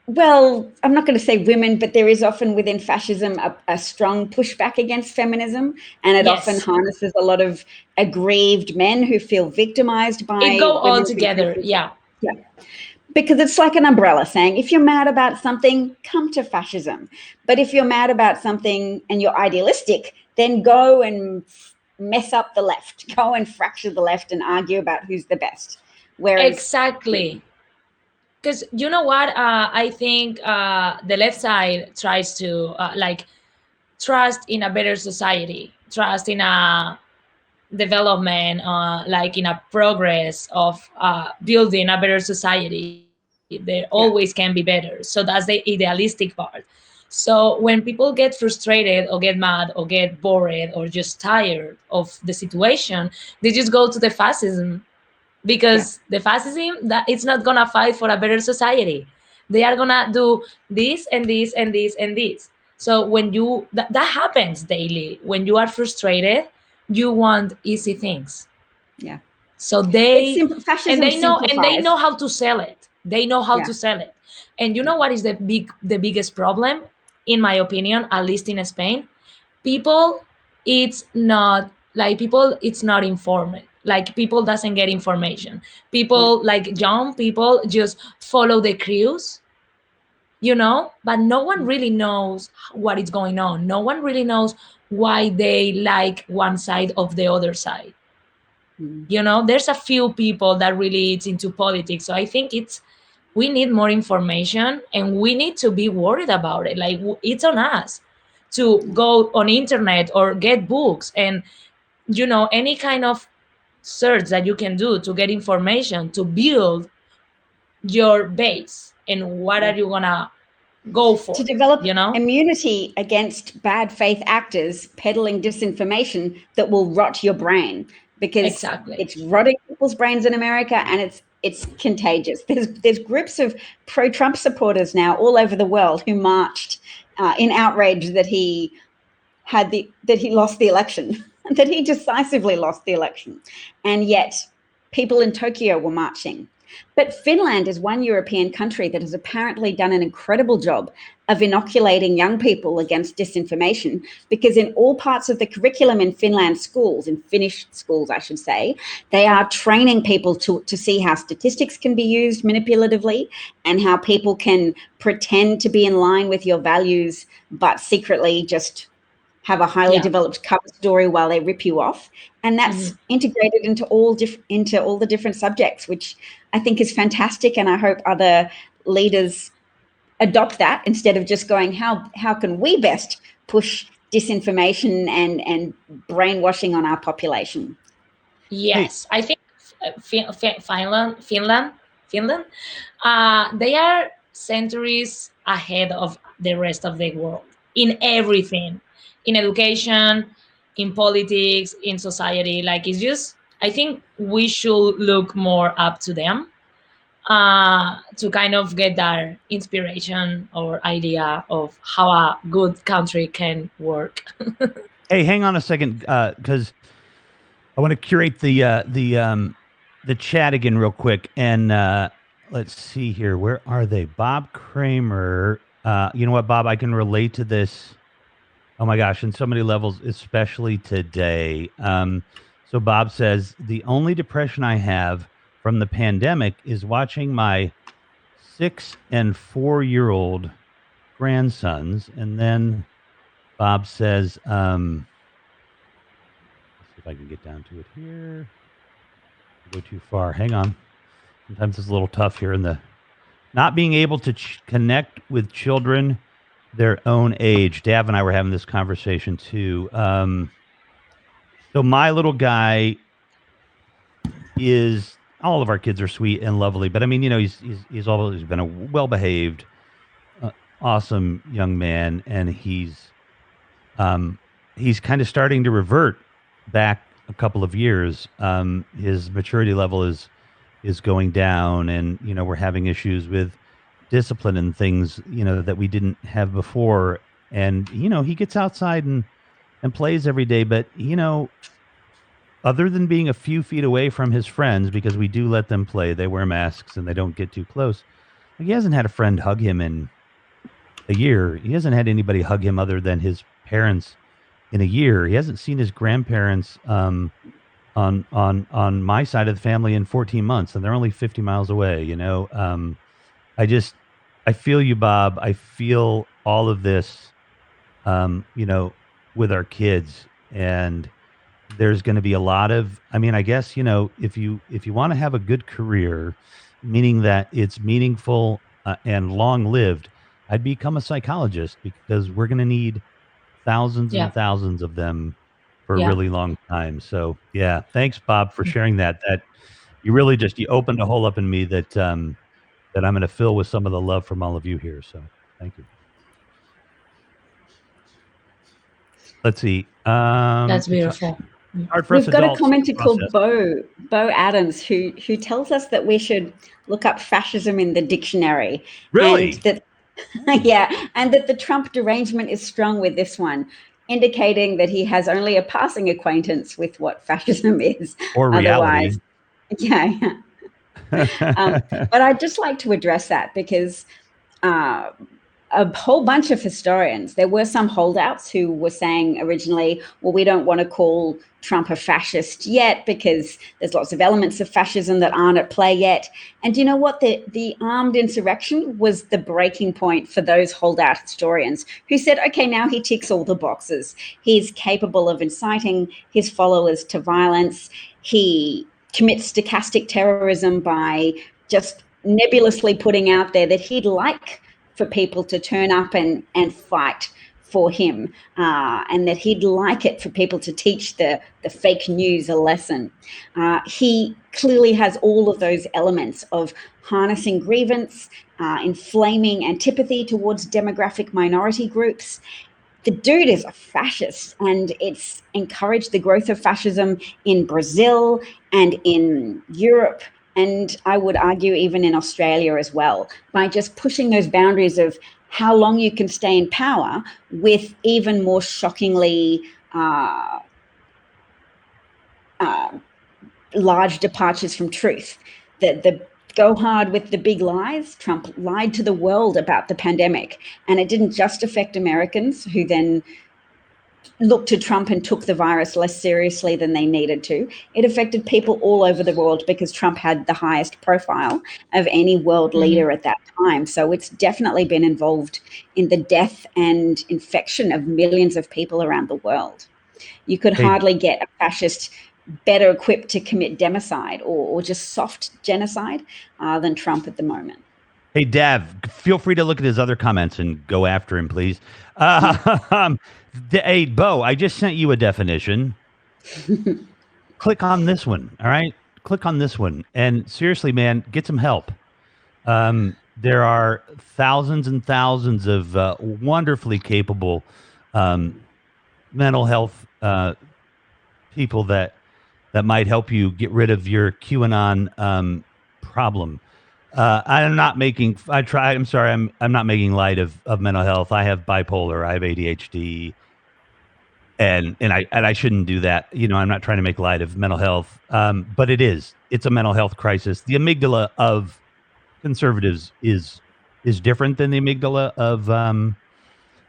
well, I'm not going to say women, but there is often within fascism a strong pushback against feminism, and it often harnesses a lot of aggrieved men who feel victimized by it. Go all together, yeah. Because it's like an umbrella saying, if you're mad about something, come to fascism. But if you're mad about something and you're idealistic, then go and mess up the left, go and fracture the left and argue about who's the best. Whereas, exactly. Because you know what? I think the left side tries to trust in a better society, trust in a development, like in a progress of building a better society. There always can be better. So that's the idealistic part. So when people get frustrated or get mad or get bored or just tired of the situation, they just go to the fascism. Because the fascism, that it's not gonna fight for a better society. They are gonna do this and this and this and this. So when you that happens daily, when you are frustrated, you want easy things. Yeah. So they fascism they know how to sell it. They know how to sell it. And you know what is the biggest problem, in my opinion, at least in Spain? People, it's not informed. Like, people doesn't get information. People, like young people, just follow the crews, but no one really knows what is going on. No one really knows why they like one side of the other side. There's a few people that really it's into politics. So I think we need more information, and we need to be worried about it. Like, it's on us to go on internet or get books and any kind of search that you can do to get information, to build your base, and what are you gonna go for to develop you know. immunity against bad faith actors peddling disinformation that will rot your brain, because Exactly. it's rotting people's brains in America, and it's contagious. There's groups of pro-Trump supporters now all over the world who marched in outrage that he lost the election, that he decisively lost the election, and yet people in Tokyo were marching. But Finland is one European country that has apparently done an incredible job of inoculating young people against disinformation, because in all parts of the curriculum in Finland schools, in Finnish schools, I should say, they are training people to see how statistics can be used manipulatively and how people can pretend to be in line with your values, but secretly just have a highly developed cover story while they rip you off. And that's integrated into all the different subjects, which I think is fantastic. And I hope other leaders adopt that instead of just going, how can we best push disinformation and brainwashing on our population? Yes, I think Finland, they are centuries ahead of the rest of the world in everything, in education, in politics, in society. Like, it's just, I think we should look more up to them to kind of get that inspiration or idea of how a good country can work. Hey, hang on a second, because I want to curate the chat again real quick, and let's see here. Where are they? Bob Kramer. You know what, Bob? I can relate to this. Oh my gosh, in so many levels, especially today. So Bob says, the only depression I have from the pandemic is watching my 6 and 4-year-old grandsons. And then Bob says, let's see if I can get down to it here. Go too far. Hang on. Sometimes it's a little tough here in the not being able to connect with children their own age. Dav and I were having this conversation too. So my little guy is, all of our kids are sweet and lovely, but I mean, you know, he's always been a well-behaved, awesome young man, and he's kind of starting to revert back a couple of years. His maturity level is going down, and you know, we're having issues with discipline and things, you know, that we didn't have before. And you know, he gets outside and plays every day, but you know, other than being a few feet away from his friends, because we do let them play, they wear masks and they don't get too close. He hasn't had a friend hug him in a year. He hasn't had anybody hug him other than his parents in a year. He hasn't seen his grandparents on my side of the family in 14 months, and they're only 50 miles away. You know, I feel you, Bob. I feel all of this, you know, with our kids, and there's going to be a lot of, I mean, I guess, you know, if you want to have a good career, meaning that it's meaningful and long-lived, I'd become a psychologist, because we're going to need thousands and thousands of them for a really long time. So, yeah, thanks, Bob, for sharing that. That you really you opened a hole up in me that I'm going to fill with some of the love from all of you here. So, thank you. Let's see. That's beautiful. We've got a commenter called Bo Adams who tells us that we should look up fascism in the dictionary. Really? And that, and that the Trump derangement is strong with this one, indicating that he has only a passing acquaintance with what fascism is. Or reality. Yeah. But I'd just like to address that, because a whole bunch of historians, there were some holdouts who were saying originally, well, we don't want to call Trump a fascist yet because there's lots of elements of fascism that aren't at play yet. And you know what? The armed insurrection was the breaking point for those holdout historians who said, okay, now he ticks all the boxes. He's capable of inciting his followers to violence. He commits stochastic terrorism by just nebulously putting out there that he'd like for people to turn up and fight for him, and that he'd like it for people to teach the fake news a lesson. He clearly has all of those elements of harnessing grievance, inflaming antipathy towards demographic minority groups. The dude is a fascist, and it's encouraged the growth of fascism in Brazil and in Europe, and I would argue even in Australia as well, by just pushing those boundaries of how long you can stay in power with even more shockingly large departures from truth. The go hard with the big lies. Trump lied to the world about the pandemic, and it didn't just affect Americans who then looked to Trump and took the virus less seriously than they needed to. It affected people all over the world because Trump had the highest profile of any world leader at that time. So it's definitely been involved in the death and infection of millions of people around the world. You could hardly get a fascist better equipped to commit democide or just soft genocide than Trump at the moment. Hey, Dav, feel free to look at his other comments and go after him, please. Hey, Bo, I just sent you a definition. Click on this one, all right? Click on this one. And seriously, man, get some help. There are thousands and thousands of wonderfully capable mental health people that might help you get rid of your QAnon problem. I'm not making. I'm sorry. I'm not making light of mental health. I have bipolar. I have ADHD, and I shouldn't do that. You know, I'm not trying to make light of mental health. But it's a mental health crisis. The amygdala of conservatives is different than the amygdala of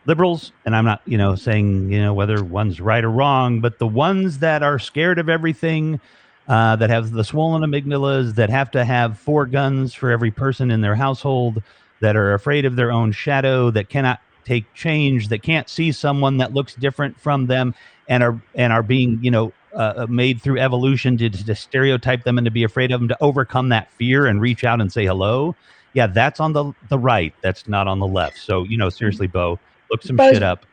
liberals, and I'm not, saying, whether one's right or wrong, but the ones that are scared of everything, that have the swollen amygdalas, that have to have 4 guns for every person in their household, that are afraid of their own shadow, that cannot take change, that can't see someone that looks different from them, and are being, made through evolution to stereotype them and to be afraid of them, to overcome that fear and reach out and say hello. Yeah, that's on the right. That's not on the left. So, seriously, Bo, look some shit up.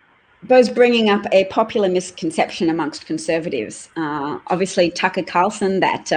Bo's bringing up a popular misconception amongst conservatives. Obviously, Tucker Carlson, that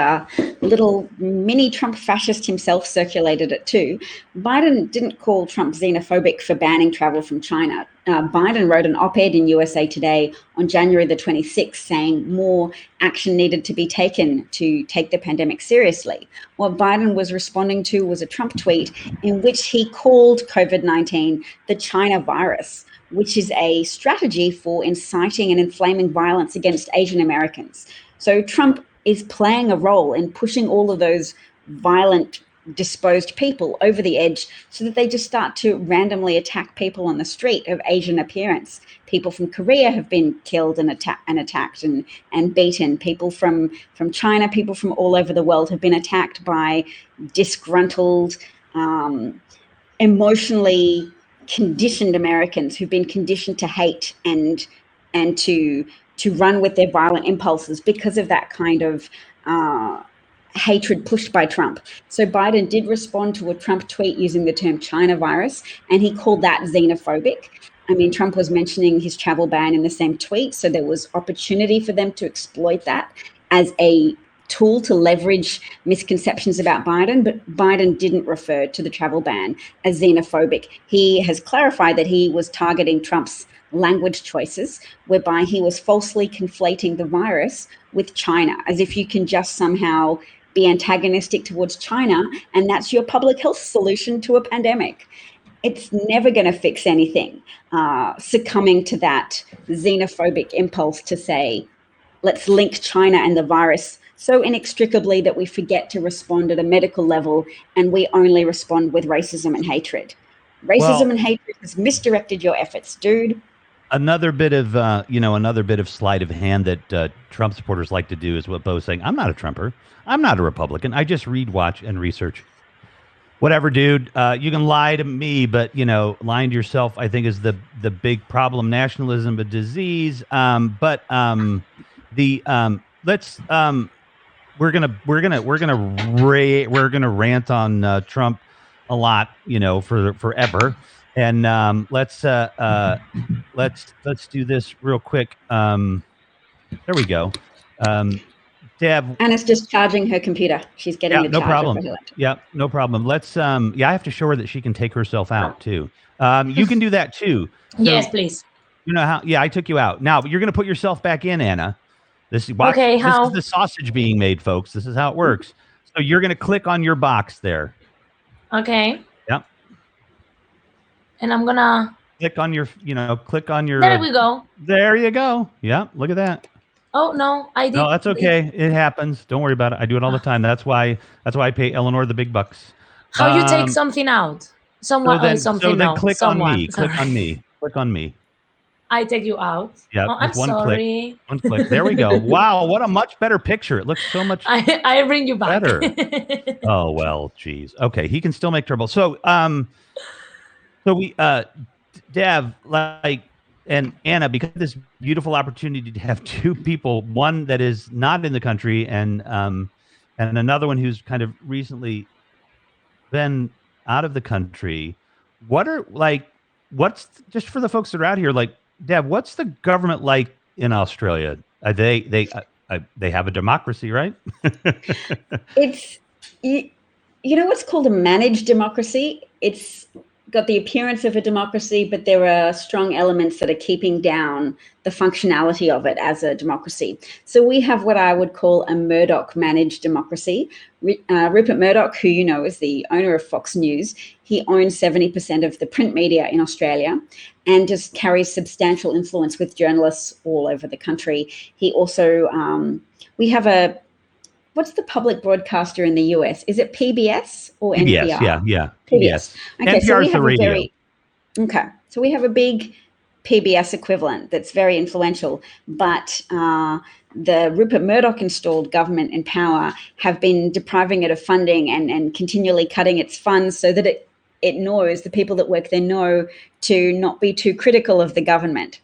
little mini Trump fascist himself, circulated it too. Biden didn't call Trump xenophobic for banning travel from China. Biden wrote an op-ed in USA Today on January the 26th saying more action needed to be taken to take the pandemic seriously. What Biden was responding to was a Trump tweet in which he called COVID-19 the China virus, which is a strategy for inciting and inflaming violence against Asian Americans. So Trump is playing a role in pushing all of those violent, disposed people over the edge so that they just start to randomly attack people on the street of Asian appearance. People from Korea have been killed and attacked and beaten. People from China, people from all over the world have been attacked by disgruntled, emotionally conditioned Americans who've been conditioned to hate and to run with their violent impulses because of that kind of hatred pushed by Trump. So Biden did respond to a Trump tweet using the term China virus, and he called that xenophobic. I mean, Trump was mentioning his travel ban in the same tweet, so there was opportunity for them to exploit that as a tool to leverage misconceptions about Biden, but Biden didn't refer to the travel ban as xenophobic. He has clarified that he was targeting Trump's language choices, whereby he was falsely conflating the virus with China, as if you can just somehow be antagonistic towards China and that's your public health solution to a pandemic. It's never going to fix anything. Succumbing to that xenophobic impulse to say, let's link China and the virus so inextricably that we forget to respond at a medical level and we only respond with racism and hatred. Racism and hatred has misdirected your efforts, dude. Another bit of, sleight of hand that Trump supporters like to do is what Bo's saying. I'm not a Trumper. I'm not a Republican. I just read, watch, and research. Whatever, dude. You can lie to me, but lying to yourself, I think, is the big problem. Nationalism, a disease. We're gonna rant on Trump a lot, for forever. And let's do this real quick. There we go. Deb. Anna's just charging her computer. She's getting the no charger problem. for her laptop. Yeah, no problem. Let's I have to show her that she can take herself out too. You can do that too. So, yes, please. You know how? Yeah, I took you out. Now you're going to put yourself back in, Anna. This is the sausage being made, folks. This is how it works. So you're going to click on your box there. Okay. Yep. And I'm gonna click on your. There we go. There you go. Yeah, look at that. Oh no, I did. No, that's okay. It happens. Don't worry about it. I do it all the time. That's why I pay Eleanor the big bucks. How you take something out? Someone something out. Click on me. Click on me. Click on me. I take you out. Yeah, I'm sorry. One click. There we go. Wow, what a much better picture. It looks so much I bring you back. better. Oh well, geez. Okay, he can still make trouble. So we Dev, and Anna, because of this beautiful opportunity to have two people, one that is not in the country and another one who's kind of recently been out of the country. What's just for the folks that are out here, Deb, what's the government like in Australia? They have a democracy, right? It's what's called a managed democracy. It's got the appearance of a democracy, but there are strong elements that are keeping down the functionality of it as a democracy. So we have what I would call a Murdoch managed democracy. Rupert Murdoch, who you know is the owner of Fox News, he owns 70% of the print media in Australia and just carries substantial influence with journalists all over the country. He also, we have what's the public broadcaster in the US? Is it PBS or PBS? NPR? Yeah. PBS. Okay, NPR so we is have the radio. So we have a big PBS equivalent that's very influential, but the Rupert Murdoch installed government in power have been depriving it of funding and continually cutting its funds so that it knows, the people that work there know to not be too critical of the government.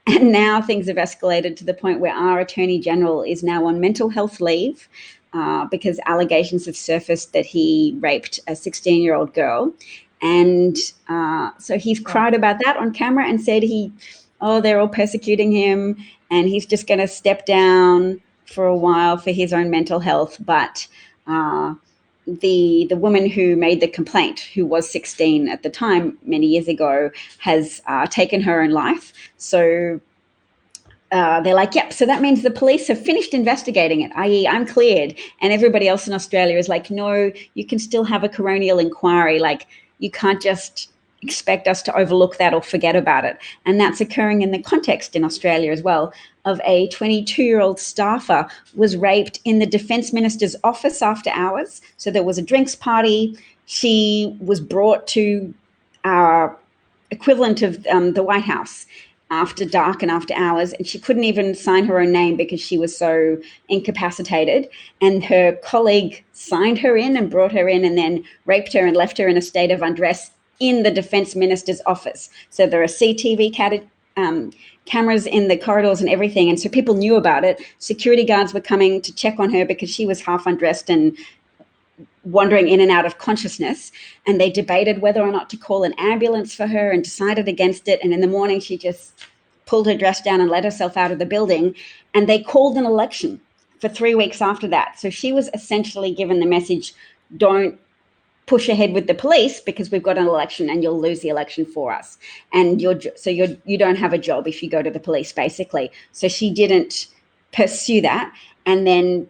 And now things have escalated to the point where our Attorney General is now on mental health leave because allegations have surfaced that he raped a 16-year-old girl. And so he's cried about that on camera and said they're all persecuting him and he's just going to step down for a while for his own mental health. But the woman who made the complaint, who was 16 at the time, many years ago, has taken her own life. So they're like, yep, so that means the police have finished investigating it, i.e. I'm cleared. And everybody else in Australia is like, no, you can still have a coronial inquiry. Like, you can't just expect us to overlook that or forget about it. And that's occurring in the context in Australia as well of a 22-year-old staffer was raped in the Defence Minister's office after hours. So there was a drinks party. She was brought to our equivalent of the White House after dark and after hours, and she couldn't even sign her own name because she was so incapacitated. And her colleague signed her in and brought her in and then raped her and left her in a state of undress in the Defence Minister's office. So there are CCTV cameras in the corridors and everything. And so people knew about it. Security guards were coming to check on her because she was half undressed and wandering in and out of consciousness. And they debated whether or not to call an ambulance for her and decided against it. And in the morning, she just pulled her dress down and let herself out of the building. And they called an election for 3 weeks after that. So she was essentially given the message, don't push ahead with the police because we've got an election and you'll lose the election for us. And you don't have a job if you go to the police, basically. So she didn't pursue that. And then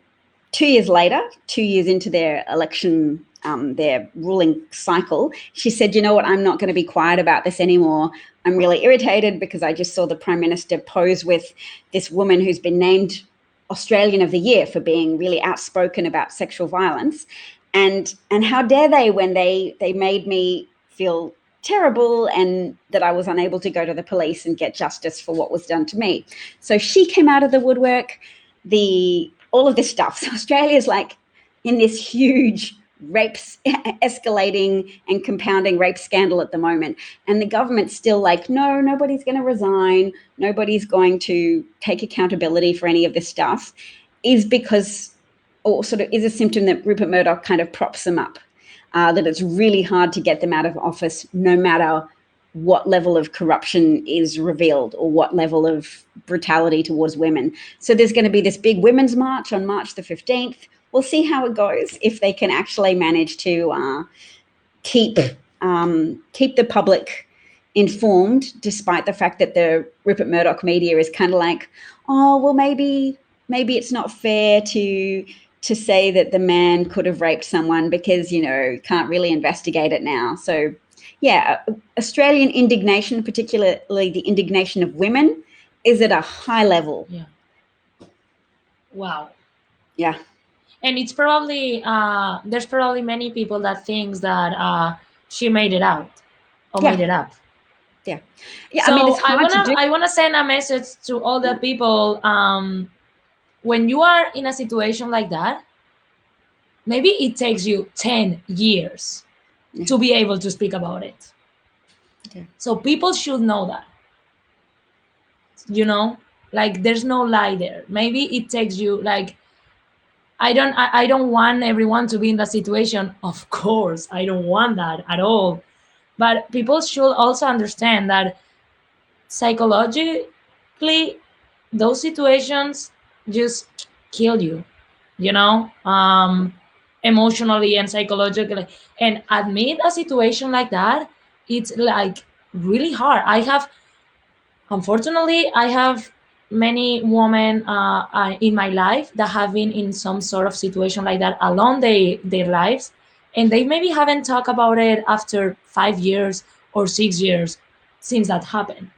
2 years later, 2 years into their election, their ruling cycle, she said, you know what, I'm not going to be quiet about this anymore. I'm really irritated because I just saw the Prime Minister pose with this woman who's been named Australian of the Year for being really outspoken about sexual violence. And how dare they when they made me feel terrible and that I was unable to go to the police and get justice for what was done to me. So she came out of the woodwork, all of this stuff. So Australia's like in this huge escalating and compounding rape scandal at the moment. And the government's still like, no, nobody's going to resign. Nobody's going to take accountability for any of this stuff, is a symptom that Rupert Murdoch kind of props them up, that it's really hard to get them out of office no matter what level of corruption is revealed or what level of brutality towards women. So there's going to be this big women's march on March the 15th. We'll see how it goes, if they can actually manage to keep the public informed, despite the fact that the Rupert Murdoch media is kind of like, oh, well, maybe it's not fair to say that the man could have raped someone because, can't really investigate it now. So, yeah, Australian indignation, particularly the indignation of women, is at a high level. Yeah. Wow. Yeah. And it's probably, there's probably many people that thinks that she made it out or made it up. Yeah. Yeah. So I mean, it's hard to do. I wanna send a message to all the people. When you are in a situation like that, maybe it takes you 10 years to be able to speak about it. Okay. So people should know that. Like there's no lie there. Maybe it takes you like, I don't want everyone to be in that situation. Of course, I don't want that at all. But people should also understand that psychologically, those situations just kill you, emotionally and psychologically. And admit a situation like that, it's like really hard. Unfortunately, I have many women in my life that have been in some sort of situation like that along their lives, and they maybe haven't talked about it after 5 years or 6 years since that happened.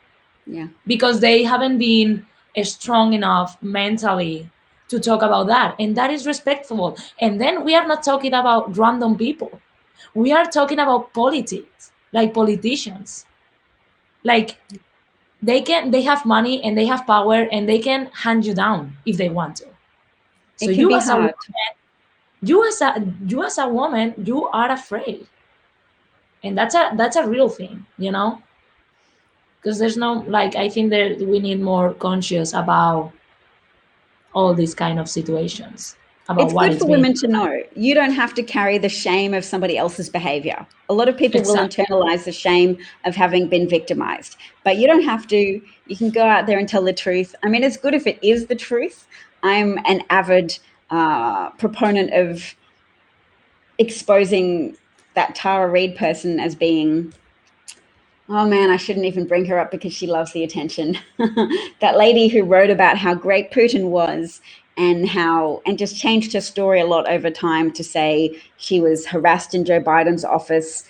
Yeah. Because they haven't been strong enough mentally to talk about that, and that is respectful. And then we are not talking about random people. We are talking about politics, like politicians. Like they have money and they have power and they can hand you down if they want to. So you as a woman, you are afraid. And that's a real thing, because there's no, I think that we need more conscious about all these kind of situations. It's good for women to know. You don't have to carry the shame of somebody else's behavior. A lot of people will internalize the shame of having been victimized, but you don't have to. You can go out there and tell the truth. I mean, it's good if it is the truth. I'm an avid proponent of exposing that Tara Reid person as being, oh man, I shouldn't even bring her up because she loves the attention. That lady who wrote about how great Putin was and just changed her story a lot over time to say she was harassed in Joe Biden's office.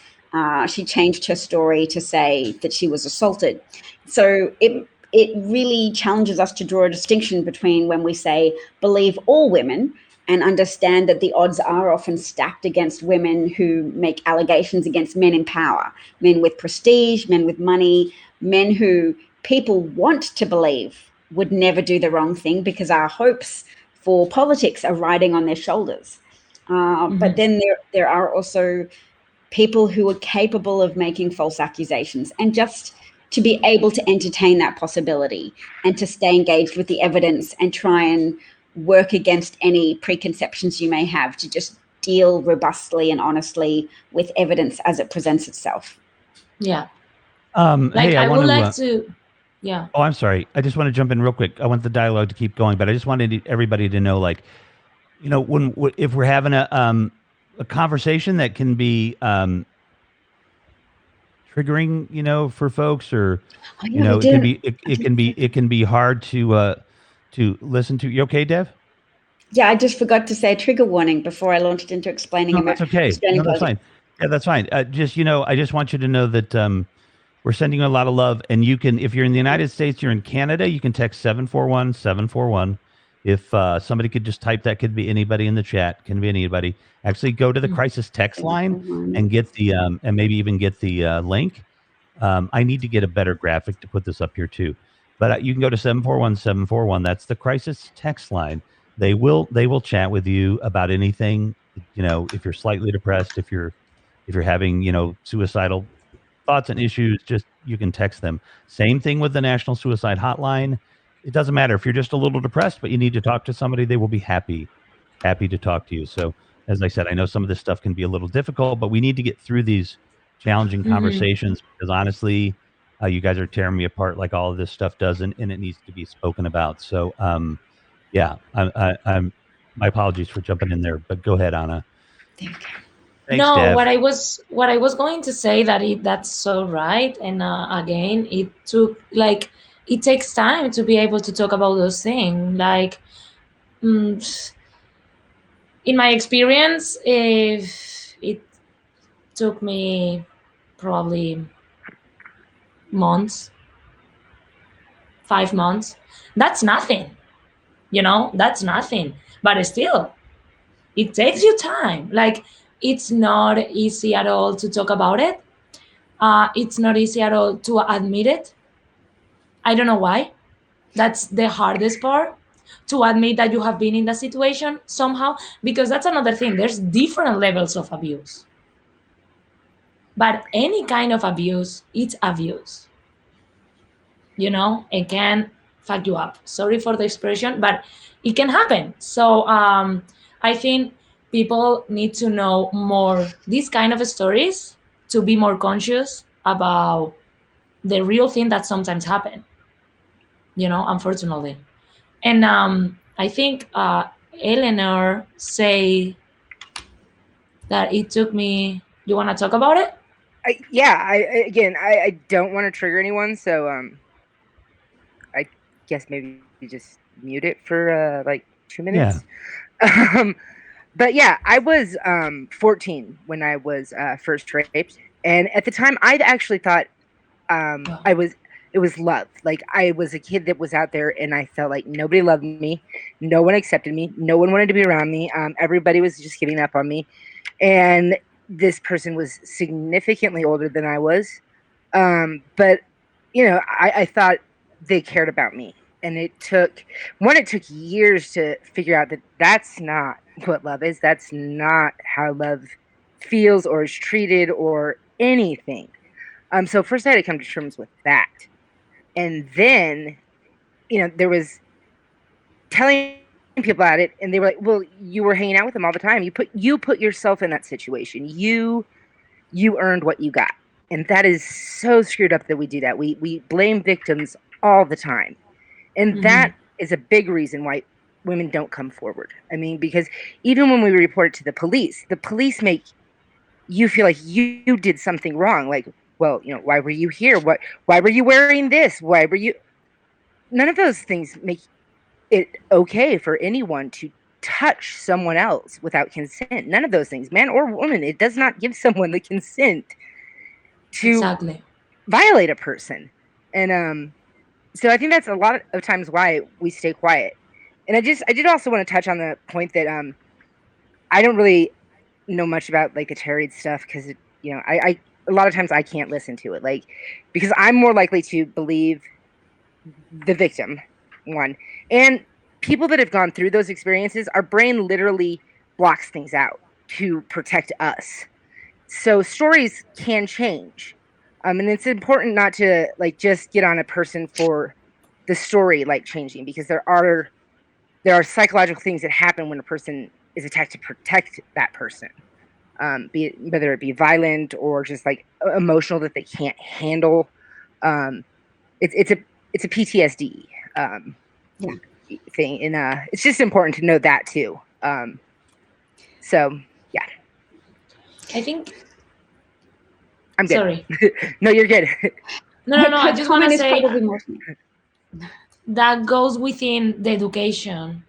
She changed her story to say that she was assaulted. So it really challenges us to draw a distinction between when we say believe all women and understand that the odds are often stacked against women who make allegations against men in power, men with prestige, men with money, men who people want to believe would never do the wrong thing because our hopes for politics are riding on their shoulders. But then there are also people who are capable of making false accusations, and just to be able to entertain that possibility and to stay engaged with the evidence and try and work against any preconceptions you may have, to just deal robustly and honestly with evidence as it presents itself. Yeah. Hey, I would like to. Yeah. Oh, I'm sorry. I just want to jump in real quick. I want the dialogue to keep going, but I just wanted everybody to know, if we're having a conversation that can be triggering, for folks, or it can be hard to listen to. You okay, Dev? Yeah, I just forgot to say a trigger warning before I launched into explaining. No, that's okay. No, that's fine. Yeah, that's fine. I just want you to know that we're sending you a lot of love, and you can, if you're in the United States, you're in Canada, you can text 741-741. If somebody could just type that, could be anybody in the chat, can be anybody. Actually, go to the crisis text line and get the and maybe even get the link. I need to get a better graphic to put this up here too, but you can go to 741-741. That's the crisis text line. They will chat with you about anything. If you're slightly depressed, if you're having suicidal thoughts and issues, just you can text them. Same thing with the National Suicide Hotline. It doesn't matter if you're just a little depressed, but you need to talk to somebody. They will be happy to talk to you. So, as I said, I know some of this stuff can be a little difficult, but we need to get through these challenging conversations, because honestly, you guys are tearing me apart like all of this stuff does, and it needs to be spoken about. So, yeah, I'm my apologies for jumping in there, but go ahead, Ana. Thanks, no, Dev. what I was going to say that's so right, and again, it takes time to be able to talk about those things. Like, in my experience, if it took me probably months, 5 months, that's nothing. That's nothing. But still, it takes you time. Like, it's not easy at all to talk about it. It's not easy at all to admit it. I don't know why. That's the hardest part, to admit that you have been in that situation somehow, because that's another thing. There's different levels of abuse. But any kind of abuse, it's abuse. It can fuck you up. Sorry for the expression, but it can happen. So I think people need to know more these kind of stories, to be more conscious about the real thing that sometimes happen, unfortunately. And I think Eleanor say that it took me. You want to talk about it? I don't want to trigger anyone, so I guess maybe you just mute it for like 2 minutes. Yeah. But yeah, I was 14 when I was first raped, and at the time, I actually thought it was love. Like, I was a kid that was out there, and I felt like nobody loved me, no one accepted me, no one wanted to be around me. Everybody was just giving up on me, and this person was significantly older than I was. But I thought they cared about me, and it took years to figure out that that's not what love is. That's not how love feels or is treated or anything. So first I had to come to terms with that. And then, there was telling people about it, and they were like, well, you were hanging out with them all the time. You put yourself in that situation. You earned what you got. And that is so screwed up that we do that. We blame victims all the time. And that is a big reason why women don't come forward. I mean, because even when we report it to the police make you feel like you did something wrong. Like, well, why were you here? Why were you wearing this? Why were you? None of those things make it okay for anyone to touch someone else without consent. None of those things, man or woman. It does not give someone the consent to violate a person. And so I think that's a lot of times why we stay quiet. And I did also want to touch on the point that I don't really know much about like the Terry stuff, because I a lot of times I can't listen to it, like, because I'm more likely to believe the victim, one, and people that have gone through those experiences. Our brain literally blocks things out to protect us. So stories can change. And it's important not to like just get on a person for the story like changing, because there are psychological things that happen when a person is attacked to protect that person, whether it be violent or just like emotional that they can't handle. It's a PTSD thing, and it's just important to know that too. So yeah, I think. I'm good. Sorry. No, you're good. No. I just want to say that goes within the education.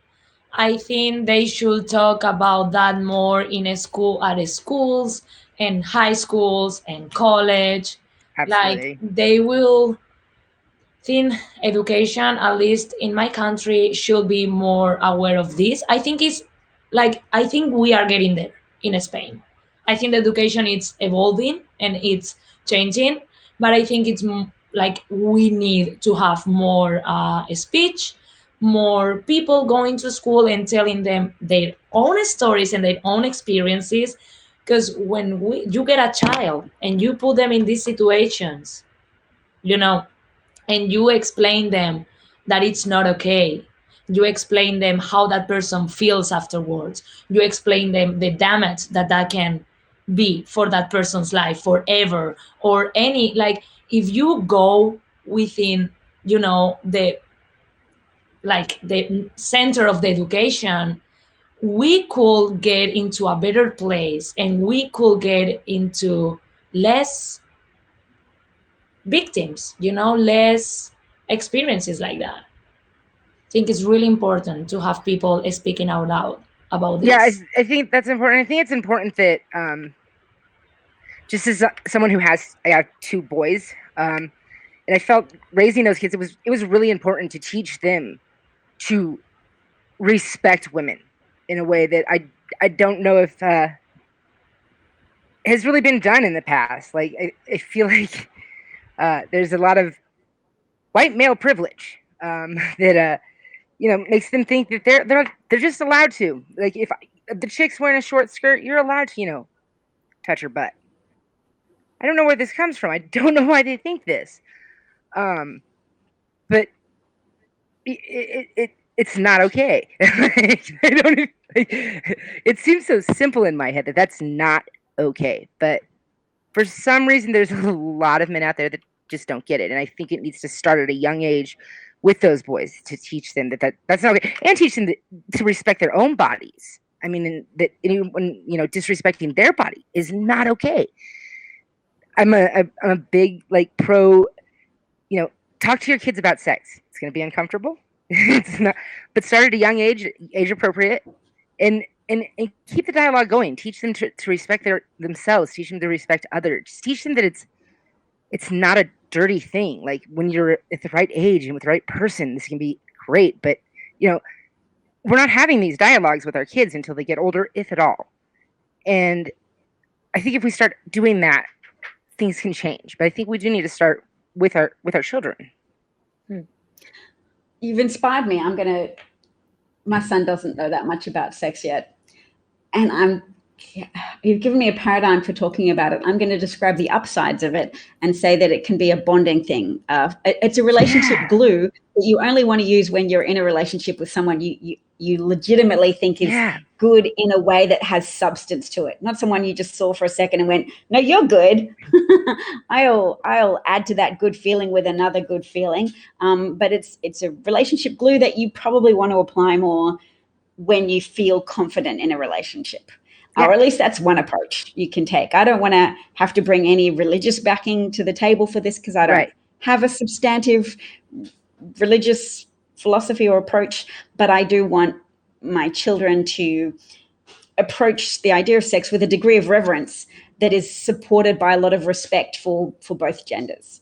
I think they should talk about that more at schools and high schools and college. Absolutely. Like, they will think education, at least in my country, should be more aware of this. I think we are getting there in Spain. I think the education is evolving and it's changing, but I think it's like we need to have more speech, more people going to school and telling them their own stories and their own experiences. Because when you get a child and you put them in these situations, and you explain them that it's not okay, you explain them how that person feels afterwards, you explain them the damage that can be for that person's life forever, or any, like, if you go within, you know, the center of the education, we could get into a better place, and we could get into less victims, you know, less experiences like that. I think it's really important to have people speaking out loud about this. Yeah, I think that's important. I think it's important that just as someone who I have 2 boys, and I felt raising those kids, it was really important to teach them to respect women in a way that I don't know if has really been done in the past. Like I feel like there's a lot of white male privilege that you know, makes them think that they're just allowed to. Like if the chick's wearing a short skirt, you're allowed to, you know, touch her butt. I don't know where this comes from. I don't know why they think this. But it's not okay. I don't. It seems so simple in my head that that's not okay. But for some reason, there's a lot of men out there that just don't get it, and I think it needs to start at a young age with those boys to teach them that's not okay, and teach them to respect their own bodies. I mean, and that anyone, you know, disrespecting their body is not okay. I'm a big like pro, you know, talk to your kids about sex. It's going to be uncomfortable. It's not, but start at a young age appropriate, and keep the dialogue going. Teach them to respect themselves. Teach them to respect others. Teach them that it's not a dirty thing. Like when you're at the right age and with the right person, this can be great. But you know, we're not having these dialogues with our kids until they get older, if at all. And I think if we start doing that, things can change. But I think we do need to start with our children. You've inspired me. My son doesn't know that much about sex yet. And you've given me a paradigm for talking about it. I'm going to describe the upsides of it and say that it can be a bonding thing. It's a relationship glue that you only want to use when you're in a relationship with someone you legitimately think is good in a way that has substance to it. Not someone you just saw for a second and went, no, you're good. I'll add to that good feeling with another good feeling. But it's a relationship glue that you probably want to apply more when you feel confident in a relationship. Or at least that's one approach you can take. I don't want to have to bring any religious backing to the table for this because I don't have a substantive religious philosophy or approach, but I do want my children to approach the idea of sex with a degree of reverence that is supported by a lot of respect for both genders.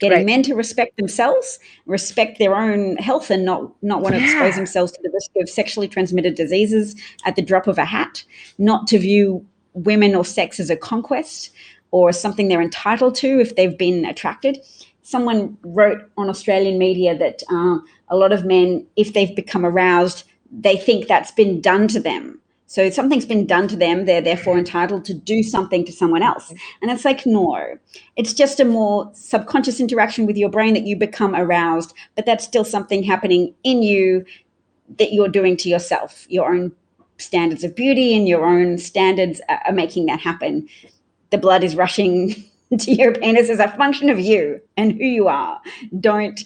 Getting men to respect themselves, respect their own health, and not want to expose themselves to the risk of sexually transmitted diseases at the drop of a hat, not to view women or sex as a conquest or something they're entitled to if they've been attracted. Someone wrote on Australian media that a lot of men, if they've become aroused, they think that's been done to them. So something's been done to them, they're therefore entitled to do something to someone else. And it's like, no, it's just a more subconscious interaction with your brain that you become aroused, but that's still something happening in you that you're doing to yourself. Your own standards of beauty and your own standards are making that happen. The blood is rushing to your penis as a function of you and who you are. Don't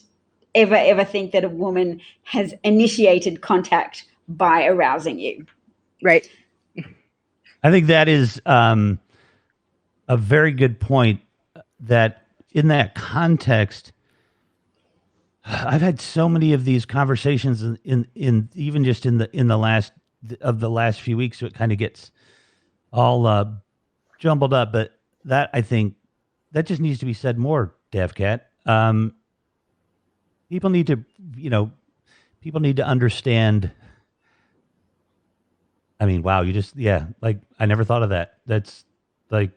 ever think that a woman has initiated contact by arousing you. Right. I think that is a very good point, that in that context, I've had so many of these conversations in even just in the last few weeks, so it kind of gets all jumbled up. But that, I think that just needs to be said more, DevCat. People need to understand. I mean, wow, like I never thought of that. That's like,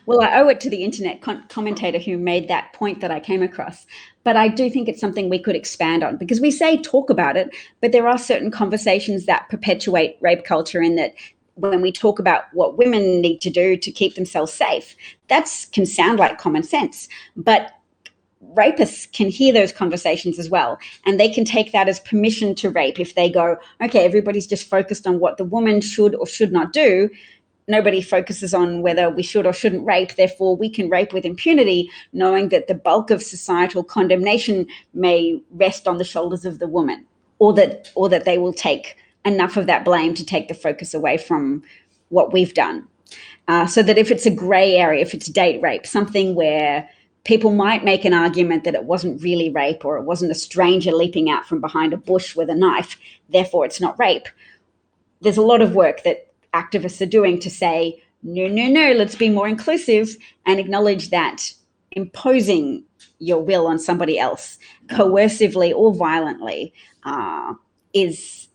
Well, I owe it to the internet commentator who made that point that I came across. But I do think it's something we could expand on, because we say talk about it, but there are certain conversations that perpetuate rape culture, in that when we talk about what women need to do to keep themselves safe, that can sound like common sense. But rapists can hear those conversations as well, and they can take that as permission to rape. If they go, okay, everybody's just focused on what the woman should or should not do, nobody focuses on whether we should or shouldn't rape, therefore we can rape with impunity, knowing that the bulk of societal condemnation may rest on the shoulders of the woman, or that they will take enough of that blame to take the focus away from what we've done. So that if it's a gray area, if it's date rape, something where people might make an argument that it wasn't really rape, or it wasn't a stranger leaping out from behind a bush with a knife, therefore it's not rape. There's a lot of work that activists are doing to say, no, let's be more inclusive and acknowledge that imposing your will on somebody else, coercively or violently, is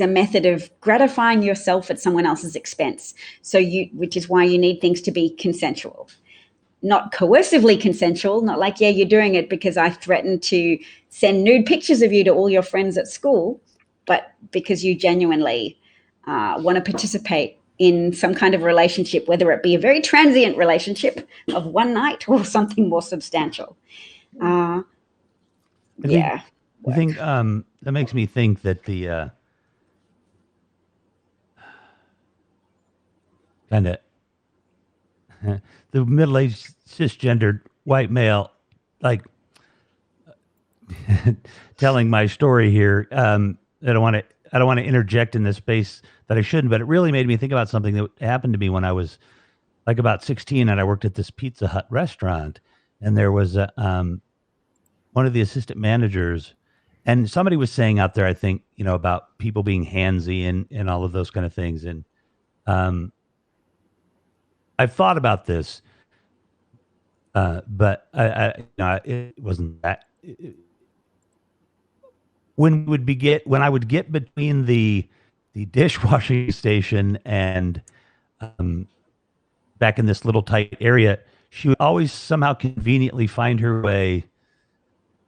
a method of gratifying yourself at someone else's expense. Which is why you need things to be consensual. Not coercively consensual, not like, yeah, you're doing it because I threatened to send nude pictures of you to all your friends at school, but because you genuinely want to participate in some kind of relationship, whether it be a very transient relationship of one night or something more substantial. I think that makes me think that the kind of the middle-aged cisgendered white male, like telling my story here. I don't want to interject in this space that I shouldn't, but it really made me think about something that happened to me when I was like about 16, and I worked at this Pizza Hut restaurant, and there was one of the assistant managers, and somebody was saying out there, I think, about people being handsy and all of those kind of things. And I've thought about this, but it wasn't that. When I would get between the dishwashing station and back in this little tight area, she would always somehow conveniently find her way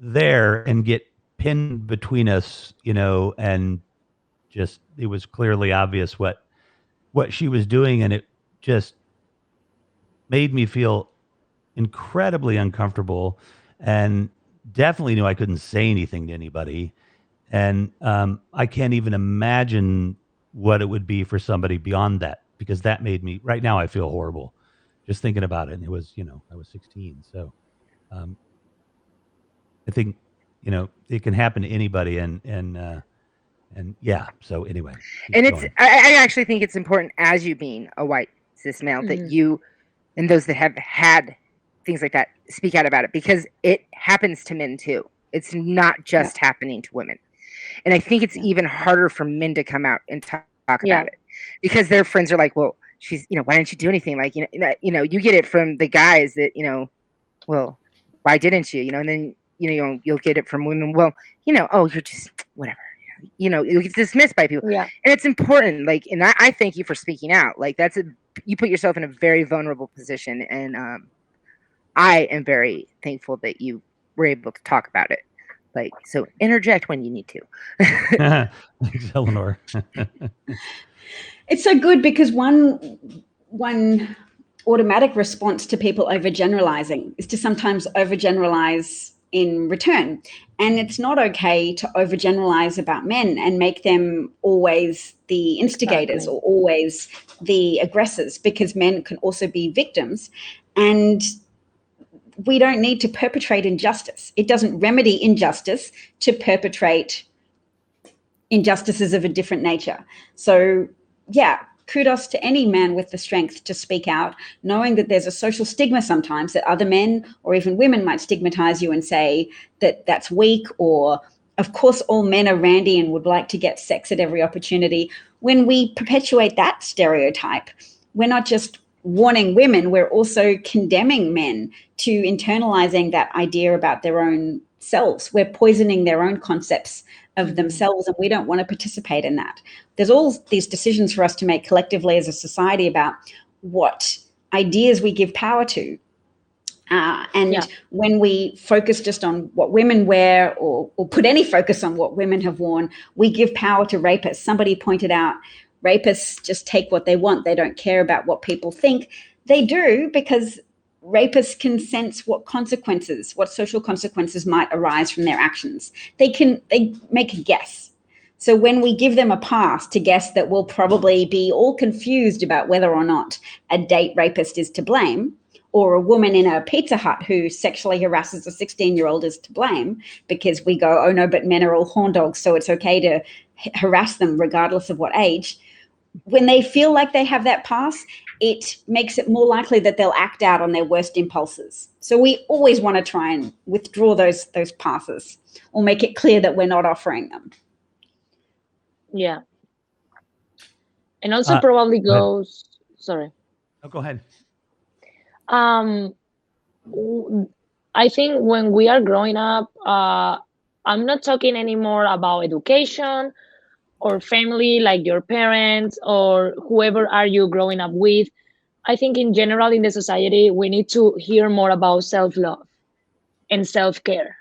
there and get pinned between us, and just, it was clearly obvious what she was doing, and it just made me feel incredibly uncomfortable, and definitely knew I couldn't say anything to anybody. And I can't even imagine what it would be for somebody beyond that, because that made me, right now I feel horrible just thinking about it. And it was, I was 16. So I think, it can happen to anybody, and yeah. So anyway. And I actually think it's important, as you being a white cis male, that you and those that have had things like that speak out about it, because it happens to men too. It's not just happening to women. And I think it's even harder for men to come out and talk about it, because their friends are like, well, she's, why didn't you do anything? Like, you get it from the guys that, well, why didn't you? And then, you'll get it from women. Well, oh, you're just whatever. You'll get dismissed by people. Yeah. And it's important. Like, and I thank you for speaking out. Like, you put yourself in a very vulnerable position. And I am very thankful that you were able to talk about it. Like, so interject when you need to. Thanks, Eleanor. It's so good, because one automatic response to people overgeneralizing is to sometimes overgeneralize in return. And it's not okay to overgeneralize about men and make them always the instigators or always the aggressors, because men can also be victims. And we don't need to perpetrate injustice. It doesn't remedy injustice to perpetrate injustices of a different nature. So, yeah, kudos to any man with the strength to speak out, knowing that there's a social stigma sometimes that other men or even women might stigmatize you and say that that's weak, or of course all men are randy and would like to get sex at every opportunity. When we perpetuate that stereotype, we're not just warning women, we're also condemning men to internalizing that idea about their own selves. We're poisoning their own concepts of themselves, and we don't want to participate in that. There's all these decisions for us to make collectively as a society about what ideas we give power to. When we focus just on what women wear, or put any focus on what women have worn, we give power to rapists. Somebody pointed out, rapists just take what they want. They don't care about what people think. They do, because rapists can sense what social consequences might arise from their actions. They make a guess. So when we give them a pass to guess that we'll probably be all confused about whether or not a date rapist is to blame, or a woman in a Pizza Hut who sexually harasses a 16-year-old is to blame, because we go, oh no, but men are all horn dogs, so it's okay to harass them regardless of what age. When they feel like they have that pass, it makes it more likely that they'll act out on their worst impulses. So we always want to try and withdraw those passes, or make it clear that we're not offering them. Yeah. And also probably goes, sorry. Oh, go ahead. I think when we are growing up, I'm not talking anymore about education or family, like your parents or whoever are you growing up with. I think in general in the society, we need to hear more about self-love and self-care.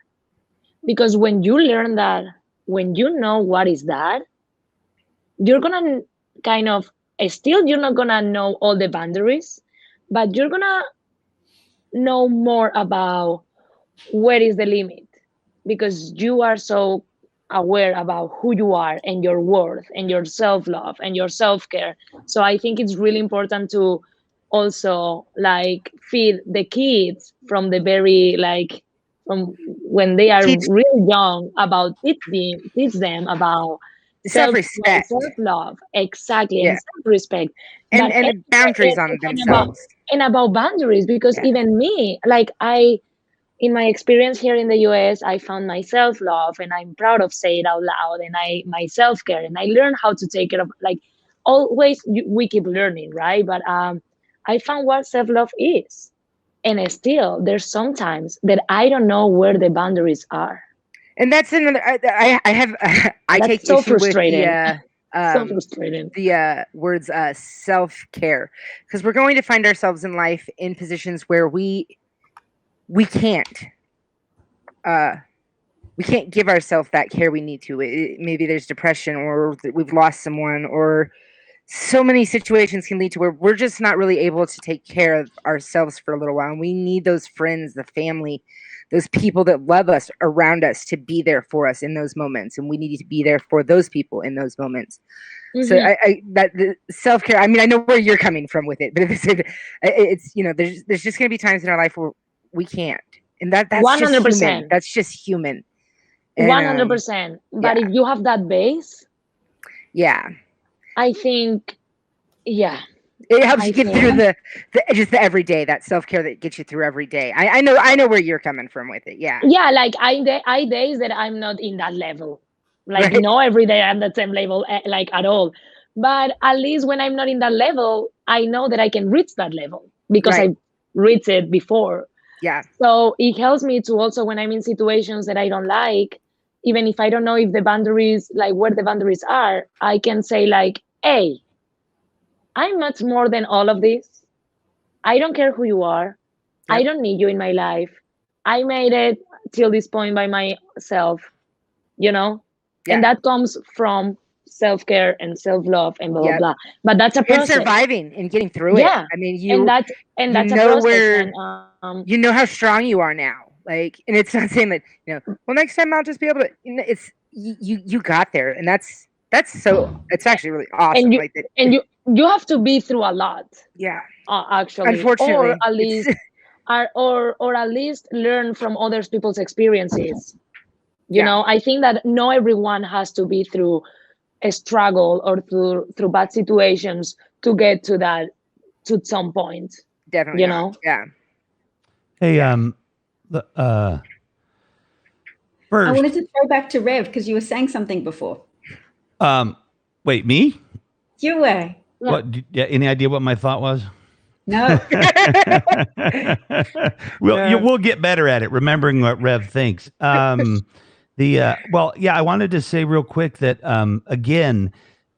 Because when you learn that, when you know what is that, you're gonna kind of, still you're not gonna know all the boundaries, but you're gonna know more about where is the limit, because you are so aware about who you are and your worth and your self-love and your self-care. So I think it's really important to also like feed the kids from the very, like from when they are really young, about teach them about self-respect, self-love, exactly, and self-respect, and boundaries on themselves, and about boundaries, because even me, like in my experience here in the US, I found my self-love, and I'm proud of saying it out loud, and my self-care, and I learned how to take care of, like, always we keep learning, right? But I found what self-love is, and still there's sometimes that I don't know where the boundaries are. And that's another. I take so issue frustrating. With so frustrating. The words self-care, because we're going to find ourselves in life in positions where we can't give ourselves that care we need to. Maybe there's depression, or we've lost someone, or so many situations can lead to where we're just not really able to take care of ourselves for a little while. And we need those friends, the family, those people that love us around us to be there for us in those moments. And we need to be there for those people in those moments. Mm-hmm. So that the self-care, I mean, I know where you're coming from with it, but it's there's just going to be times in our life where we can't. And that's 100%. Just human. That's just human. 100%. But if you have that base, I think, it helps you get through the everyday, that self-care that gets you through every day. I know where you're coming from with it. Like I days that I'm not in that level, like every day I'm the same level, like at all. But at least when I'm not in that level, I know that I can reach that level because I reached it before. So it helps me to also, when I'm in situations that I don't like, even if I don't know if the boundaries, like where the boundaries are, I can say like, hey, I'm much more than all of this. I don't care who you are. I don't need you in my life. I made it till this point by myself, And that comes from self-care and self-love and blah, blah, blah. But that's a process. And surviving and getting through it. I mean, and that's a process. You know how strong you are now. Like, and it's not saying that, well, next time I'll just be able to, it's, you got there. And that's so, it's actually really awesome. And you have to be through a lot. Actually. Unfortunately. Or at least, or at least learn from other people's experiences. I think that not everyone has to be through a struggle or through bad situations to get to that, to some point. Definitely. Hey, first, I wanted to throw back to Rev because you were saying something before. Wait, me? You were. What? Any idea what my thought was? No. We'll get better at it, remembering what Rev thinks. I wanted to say real quick that again,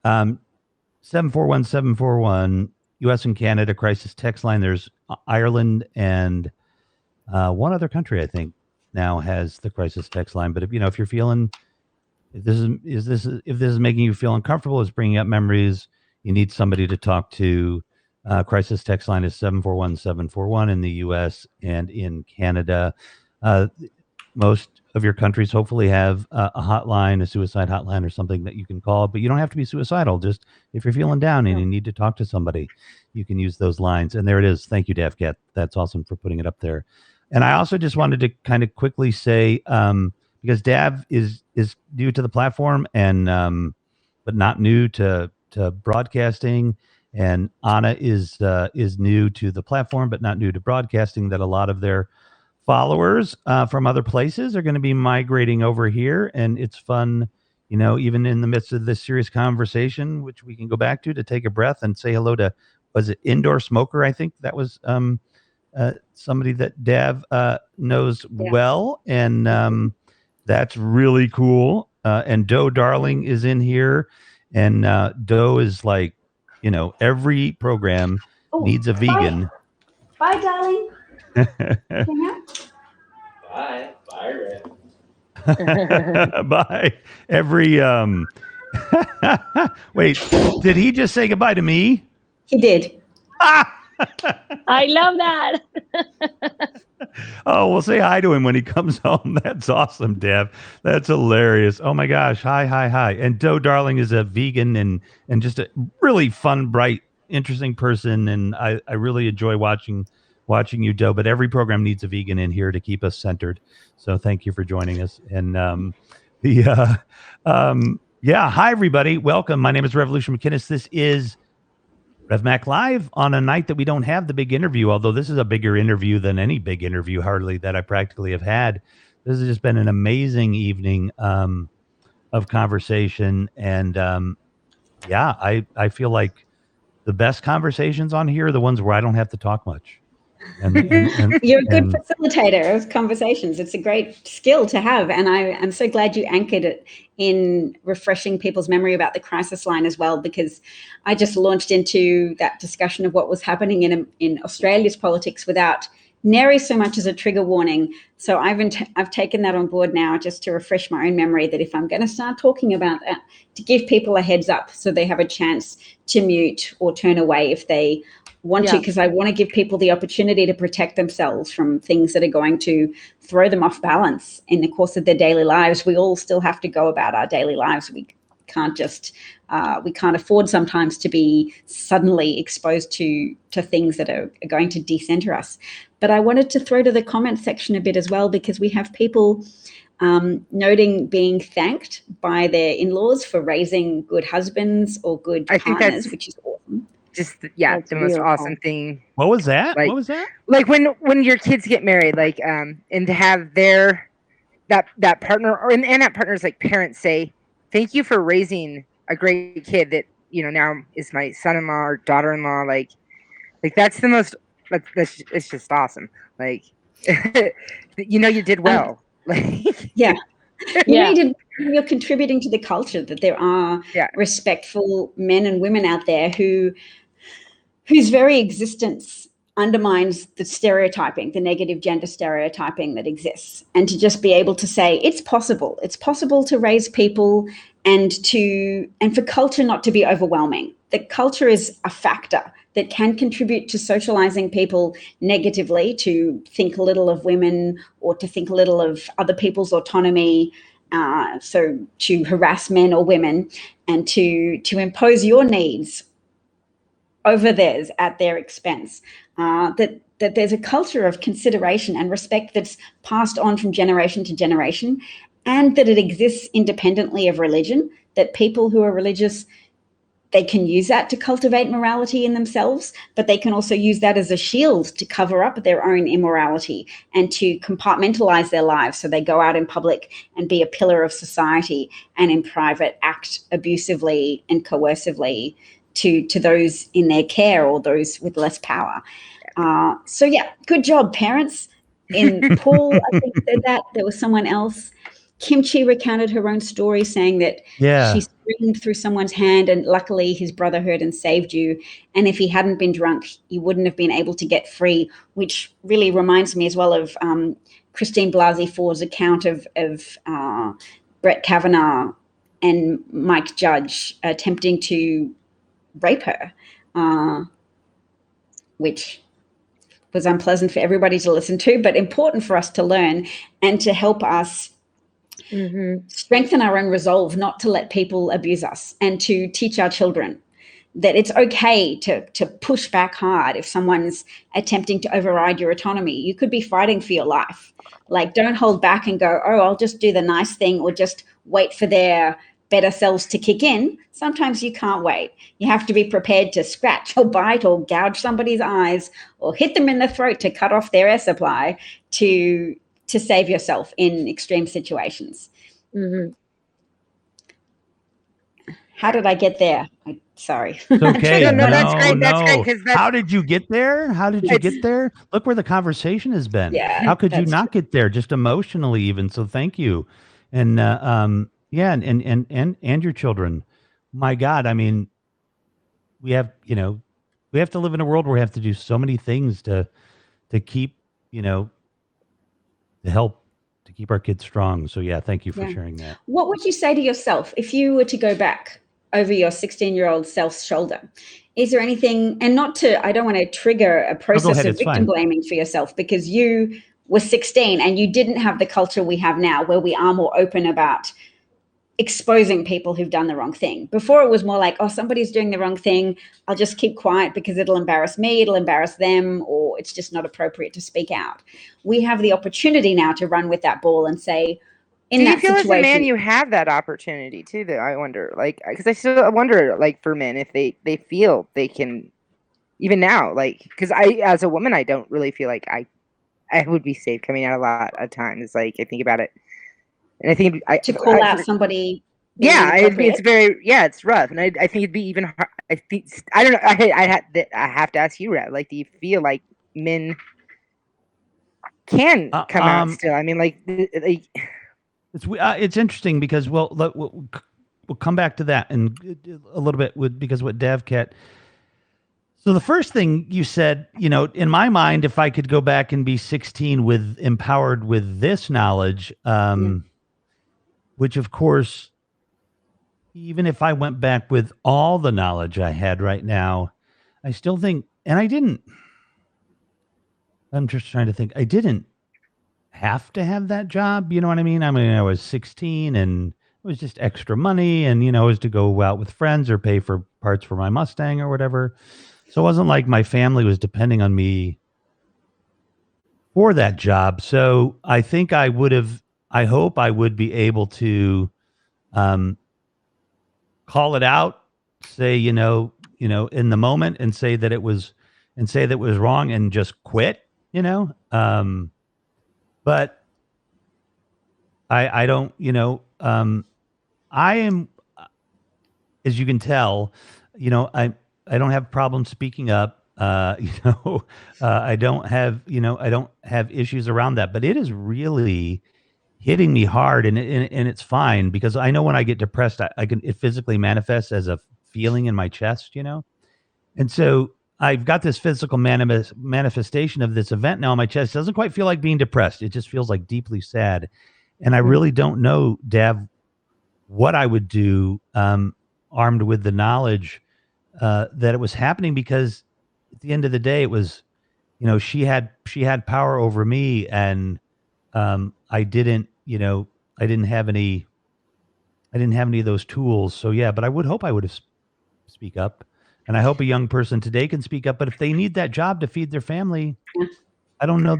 741-741 U.S. and Canada crisis text line. There's Ireland and one other country, I think, now has the crisis text line. But if you're feeling, if this is making you feel uncomfortable, it's bringing up memories, you need somebody to talk to, Crisis text line is 741-741 in the U.S. and in Canada. Most of your countries hopefully have a hotline, a suicide hotline or something that you can call, but you don't have to be suicidal. Just if you're feeling down and you need to talk to somebody, you can use those lines. And there it is. Thank you, DevCat. That's awesome for putting it up there. And I also just wanted to kind of quickly say, because Dav is new to the platform and but not new to broadcasting, and Ana is new to the platform but not new to broadcasting, that a lot of their followers from other places are going to be migrating over here, and it's fun, even in the midst of this serious conversation, which we can go back to take a breath and say hello to, was it Indoor Smoker? I think that was somebody that Dav knows well, and that's really cool. And Doe Darling is in here, and Doe is like, every program needs a vegan. Bye, darling. Bye. Bye, Rev. Bye. Every wait, did he just say goodbye to me? He did. I love that. Oh, we'll say hi to him when he comes home. That's awesome, Dev. That's hilarious. Oh my gosh. Hi. And Doe Darling is a vegan and just a really fun, bright, interesting person. And I really enjoy watching you, Doe. But every program needs a vegan in here to keep us centered. So thank you for joining us. And hi everybody. Welcome. My name is Revolution McKinnis. This is Rev Mac Live on a night that we don't have the big interview, although this is a bigger interview than any big interview hardly that I practically have had. This has just been an amazing evening of conversation. And I feel like the best conversations on here are the ones where I don't have to talk much. And You're a good facilitator of conversations. It's a great skill to have. And I'm so glad you anchored it in refreshing people's memory about the crisis line as well, because I just launched into that discussion of what was happening in Australia's politics without nary so much as a trigger warning. So I've taken that on board now, just to refresh my own memory, that if I'm going to start talking about that, to give people a heads up so they have a chance to mute or turn away if they want to, because I want to give people the opportunity to protect themselves from things that are going to throw them off balance in the course of their daily lives. We all still have to go about our daily lives. We can't just we can't afford sometimes to be suddenly exposed to things that are going to decenter us. But I wanted to throw to the comment section a bit as well, because we have people noting being thanked by their in-laws for raising good husbands or good partners, which is awesome. Just the most awesome thing. What was that? Like, what was that? Like when your kids get married, like and to have that partner and that partner's like parents say, "Thank you for raising a great kid that now is my son-in-law or daughter-in-law." Like that's the most. It's just awesome. Like you did well. You're contributing to the culture, that there are respectful men and women out there whose very existence undermines the stereotyping, the negative gender stereotyping that exists. And to just be able to say, it's possible to raise people and for culture not to be overwhelming. That culture is a factor that can contribute to socializing people negatively, to think a little of women or to think a little of other people's autonomy, so to harass men or women, and to impose your needs over theirs at their expense. That there's a culture of consideration and respect that's passed on from generation to generation, and that it exists independently of religion, that people who are religious, they can use that to cultivate morality in themselves, but they can also use that as a shield to cover up their own immorality and to compartmentalize their lives. So they go out in public and be a pillar of society, and in private act abusively and coercively to those in their care or those with less power. Good job, parents. In Paul, I think said that. There was someone else. Kimchi recounted her own story, saying that she screamed through someone's hand, and luckily his brother heard and saved you. And if he hadn't been drunk, he wouldn't have been able to get free, which really reminds me as well of Christine Blasey Ford's account of Brett Kavanaugh and Mike Judge attempting to rape her. which was unpleasant for everybody to listen to, but important for us to learn and to help us strengthen our own resolve not to let people abuse us, and to teach our children that it's okay to push back hard if someone's attempting to override your autonomy. You could be fighting for your life. Like, don't hold back and go, oh, I'll just do the nice thing, or just wait for their better selves to kick in. Sometimes you can't wait. You have to be prepared to scratch or bite or gouge somebody's eyes or hit them in the throat to cut off their air supply to save yourself in extreme situations. How did I get there? Sorry. It's okay. No, that's great. That's great, 'cause that's- How did you get there? How did you get there? Look where the conversation has been. Yeah, How could you that's not get there? Just emotionally, even. So thank you. And yeah, and your children. My God, I mean, we have to live in a world where we have to do so many things to keep, to help to keep our kids strong. So yeah, thank you for sharing that. What would you say to yourself if you were to go back over your 16-year-old self's shoulder? Is there anything, and I don't want to trigger a process of victim blaming for yourself, because you were 16 and you didn't have the culture we have now, where we are more open about exposing people who've done the wrong thing. Before, it was more like, oh, somebody's doing the wrong thing, I'll just keep quiet because it'll embarrass me, it'll embarrass them, or it's just not appropriate to speak out. We have the opportunity now to run with that ball and say, in that situation. Do you feel as a man you have that opportunity too, though? I wonder, like, because I wonder, like, for men, if they feel they can, even now, like, because as a woman, I don't really feel like I would be safe coming out a lot of times. Like, I think about it. And I think to call out somebody. Yeah, it's rough, and I think it'd be even hard. I don't know. I have to ask you, Rev. Like, do you feel like men can come out still? I mean, like it's interesting because we'll come back to that in a little bit because what DevCat. So the first thing you said, in my mind, if I could go back and be 16 empowered with this knowledge. Which, of course, even if I went back with all the knowledge I had right now, I still think, and I'm just trying to think, I didn't have to have that job. You know what I mean? I mean, I was 16 and it was just extra money, and, it was to go out with friends or pay for parts for my Mustang or whatever. So it wasn't like my family was depending on me for that job. So I think I hope I would be able to call it out, say, in the moment, and say that it was wrong and just quit, but I don't, I am, as you can tell, I don't have problems speaking up. I don't have issues around that, but it is really hitting me hard, and it's fine, because I know when I get depressed, it physically manifests as a feeling in my chest, and so I've got this physical manifestation of this event now in my chest. It doesn't quite feel like being depressed. It just feels like deeply sad, and I really don't know, Dev, what I would do armed with the knowledge that it was happening, because at the end of the day, it was, she had power over me, and I didn't have any of those tools. So yeah, but I would hope I would have speak up, and I hope a young person today can speak up. But if they need that job to feed their family, I don't know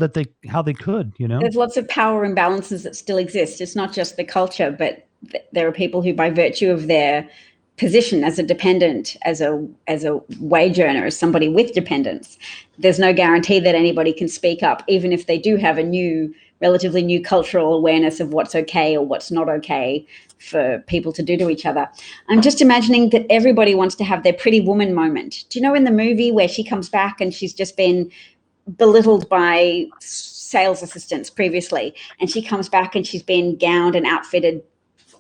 how they could, There's lots of power imbalances that still exist. It's not just the culture, but there are people who, by virtue of their position as a dependent, as a wage earner, as somebody with dependence, there's no guarantee that anybody can speak up, even if they do have a relatively new cultural awareness of what's okay or what's not okay for people to do to each other. I'm just imagining that everybody wants to have their pretty woman moment. Do you know in the movie where she comes back and she's just been belittled by sales assistants previously, and she comes back and she's been gowned and outfitted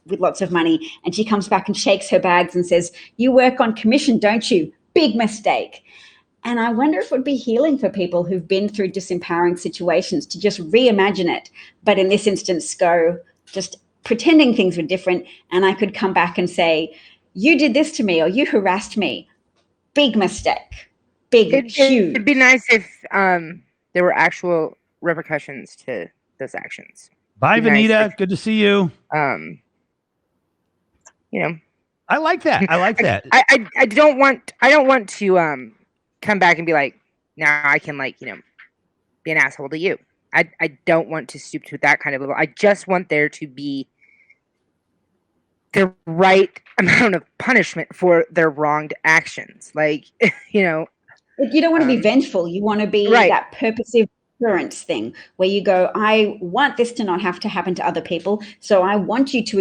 with lots of money, and she comes back and shakes her bags and says, "You work on commission, don't you? Big mistake." And I wonder if it would be healing for people who've been through disempowering situations to just reimagine it, but in this instance go just pretending things were different, and I could come back and say, "You did this to me," or "You harassed me. Big mistake." big, huge. It'd be nice if there were actual repercussions to those actions. Bye, Be nice Vanita. if- Good to see you. You know, I like that. I like that. I don't want to come back and be like, now I can, like, you know, be an asshole to you. I don't want to stoop to that kind of level. I just want there to be the right amount of punishment for their wronged actions. Like, you know, You don't want to be vengeful. You want to be Right. that purposive deterrence thing where you go, I want this to not have to happen to other people. So I want you to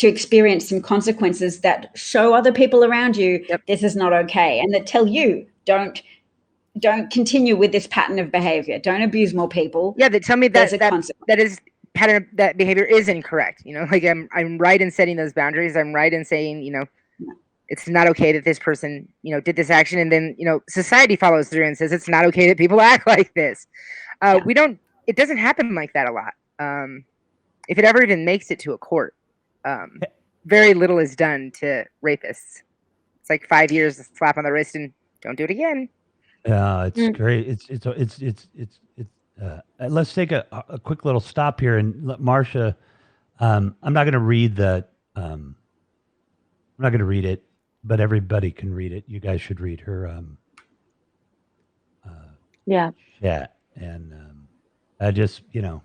experience some consequences that show other people around you this is not okay, and that tell you don't continue with this pattern of behavior. Don't abuse more people. yeah, that tell me There's that a consequence. that is pattern, that behavior is incorrect. You know, like I'm right in setting those boundaries. I'm right in saying, you know, it's not okay that this person, you know, did this action, and then, you know, society follows through and says it's not okay that people act like this. It doesn't happen like that a lot. If it ever even makes it to a court, very little is done to rapists. It's like 5 years, a slap on the wrist, and don't do it again. Yeah, it's great. Let's take a quick little stop here and let Marcia. I'm not going to read I'm not going to read it, but everybody can read it. You guys should read her. Yeah. And I just, you know,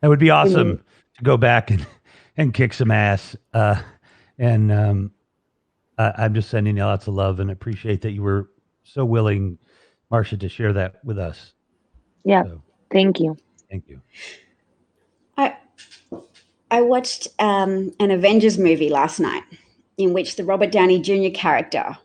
that would be awesome to go back and kick some ass. I'm just sending you lots of love and appreciate that you were so willing, Marcia, to share that with us. Yeah. So, Thank you. thank you. I watched an Avengers movie last night in which the Robert Downey Jr. character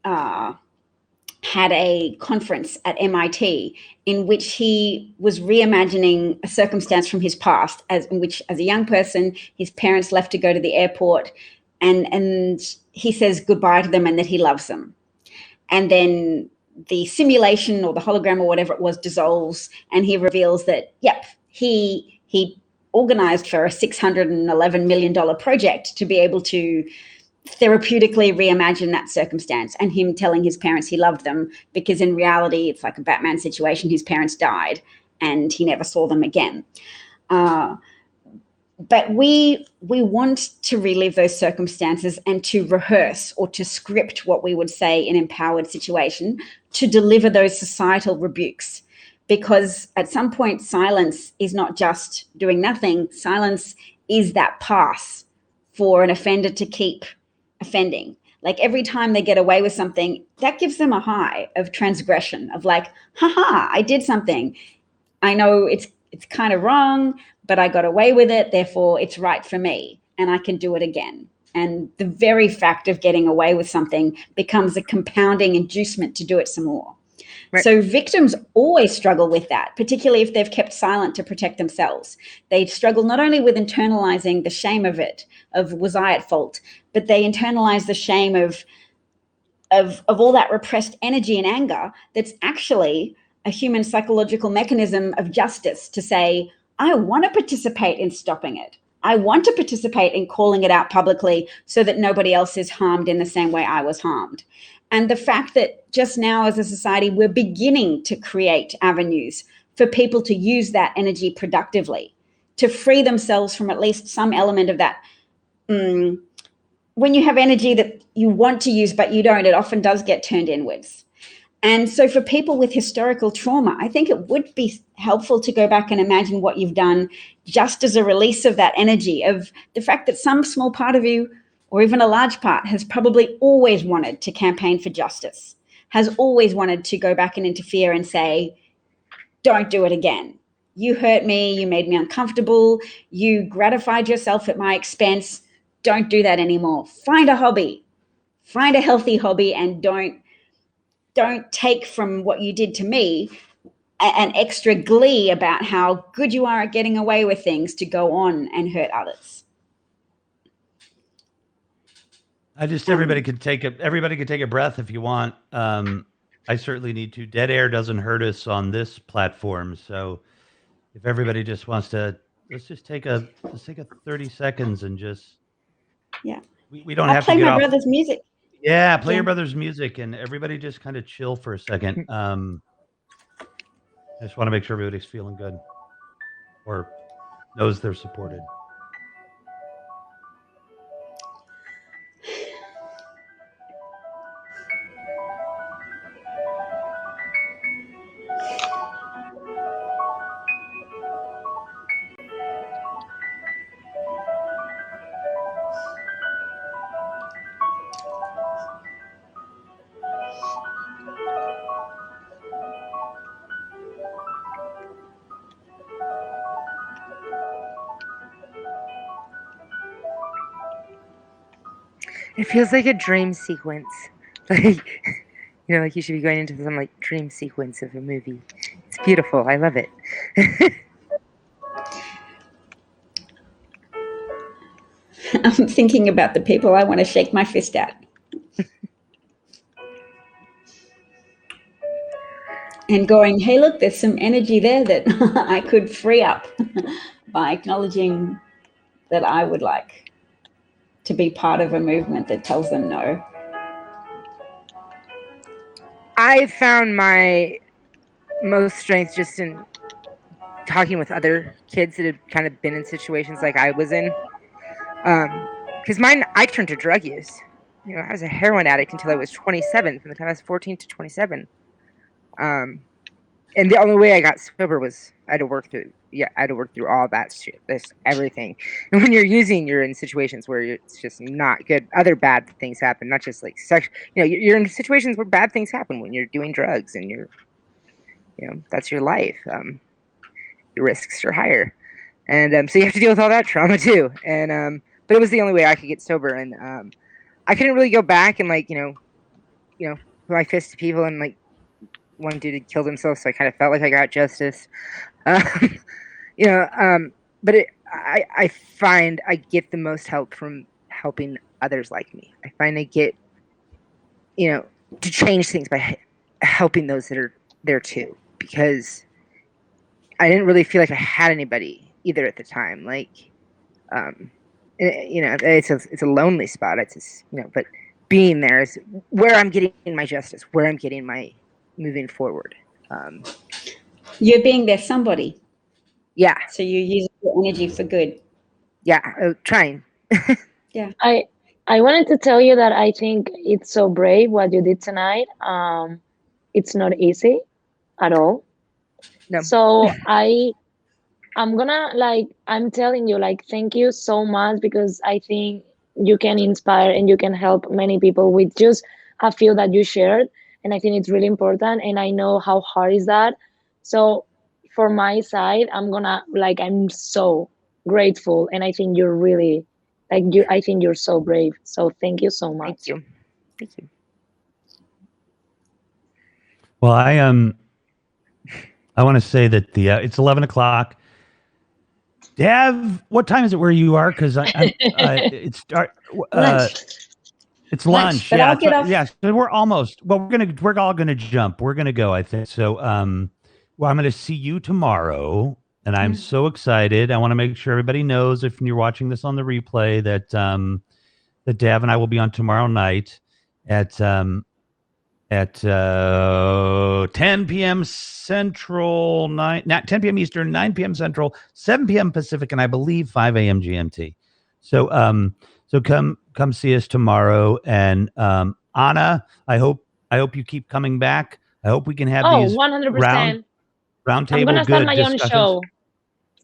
had a conference at MIT in which he was reimagining a circumstance from his past, in which, as a young person, his parents left to go to the airport, and he says goodbye to them and that he loves them. And then the simulation or the hologram or whatever it was dissolves, and he reveals that, he organized for a $611 million project to be able to therapeutically reimagine that circumstance, and him telling his parents he loved them, because in reality it's like a Batman situation. His parents died and he never saw them again. But we want to relive those circumstances and to rehearse or to script what we would say in empowered situation to deliver those societal rebukes. Because at some point, silence is not just doing nothing. Silence is that pass for an offender to keep offending. Like every time they get away with something, that gives them a high of transgression, of like, haha, I did something. I know it's kind of wrong, but I got away with it. Therefore, it's right for me and I can do it again. And the very fact of getting away with something becomes a compounding inducement to do it some more. Right. So victims always struggle with that, particularly if they've kept silent to protect themselves. They struggle not only with internalizing the shame of it, of was I at fault, but they internalize the shame of all that repressed energy and anger that's actually a human psychological mechanism of justice to say, I want to participate in stopping it. I want to participate in calling it out publicly so that nobody else is harmed in the same way I was harmed. And the fact that just now as a society, we're beginning to create avenues for people to use that energy productively, to free themselves from at least some element of that. When you have energy that you want to use, but you don't, it often does get turned inwards. And so for people with historical trauma, I think it would be helpful to go back and imagine what you've done just as a release of that energy, of the fact that some small part of you, or even a large part, has probably always wanted to campaign for justice, has always wanted to go back and interfere and say, don't do it again. You hurt me, you made me uncomfortable, you gratified yourself at my expense. Don't do that anymore. Find a hobby, find a healthy hobby, and don't take from what you did to me an extra glee about how good you are at getting away with things to go on and hurt others. Everybody could take a breath if you want. I certainly need to. Dead air doesn't hurt us on this platform. So if everybody just wants to, let's take 30 seconds and just, yeah. We don't have to get off. I'll play my brother's music. Yeah, play your Yeah. brother's music and everybody just kind of chill for a second. I just want to make sure everybody's feeling good or knows they're supported. It feels like a dream sequence. Like, like you should be going into some like dream sequence of a movie. It's beautiful. I love it. I'm thinking about the people I want to shake my fist at. And going, hey, look, there's some energy there that I could free up by acknowledging that I would like to be part of a movement that tells them no. I found my most strength just in talking with other kids that had kind of been in situations like I was in. Because I turned to drug use. I was a heroin addict until I was 27, from the time I was 14 to 27. And the only way I got sober was I had to work through all that shit, everything. And when you're using, you're in situations where it's just not good. Other bad things happen, not just like sex. You're in situations where bad things happen when you're doing drugs, and that's your life. Your risks are higher, and so you have to deal with all that trauma too. And but it was the only way I could get sober, and I couldn't really go back and put my fist to people, and like one dude had killed himself, so I kind of felt like I got justice. But I find I get the most help from helping others like me. I find I get to change things by helping those that are there too, because I didn't really feel like I had anybody either at the time. Like, it's a lonely spot. It's just, but being there is where I'm getting my justice, where I'm getting my moving forward. You're being their somebody. Yeah. So you use your energy for good. Yeah, trying. Yeah. I wanted to tell you that I think it's so brave what you did tonight. It's not easy at all. No. So I'm gonna I'm telling you, thank you so much, because I think you can inspire and you can help many people with just a feel that you shared. And I think it's really important. And I know how hard is that. So for my side, I'm so grateful. And I think you're really I think you're so brave. So thank you so much. Thank you. Thank you. Well, I want to say that it's 11 o'clock. Dav, what time is it where you are? Because it's it's lunch. But Yeah, I'll get off. Yeah, so we're almost. Well, we're all gonna jump. We're gonna go, I think. So, I'm gonna see you tomorrow, and I'm so excited. I want to make sure everybody knows, if you're watching this on the replay, that that Dav and I will be on tomorrow night at 10 p.m. Central, 10 p.m. Eastern, 9 p.m. Central, 7 p.m. Pacific, and I believe 5 a.m. GMT. So so come see us tomorrow. And Ana, I hope you keep coming back. I hope we can have these 100%. round table I'm gonna start my own discussions. show.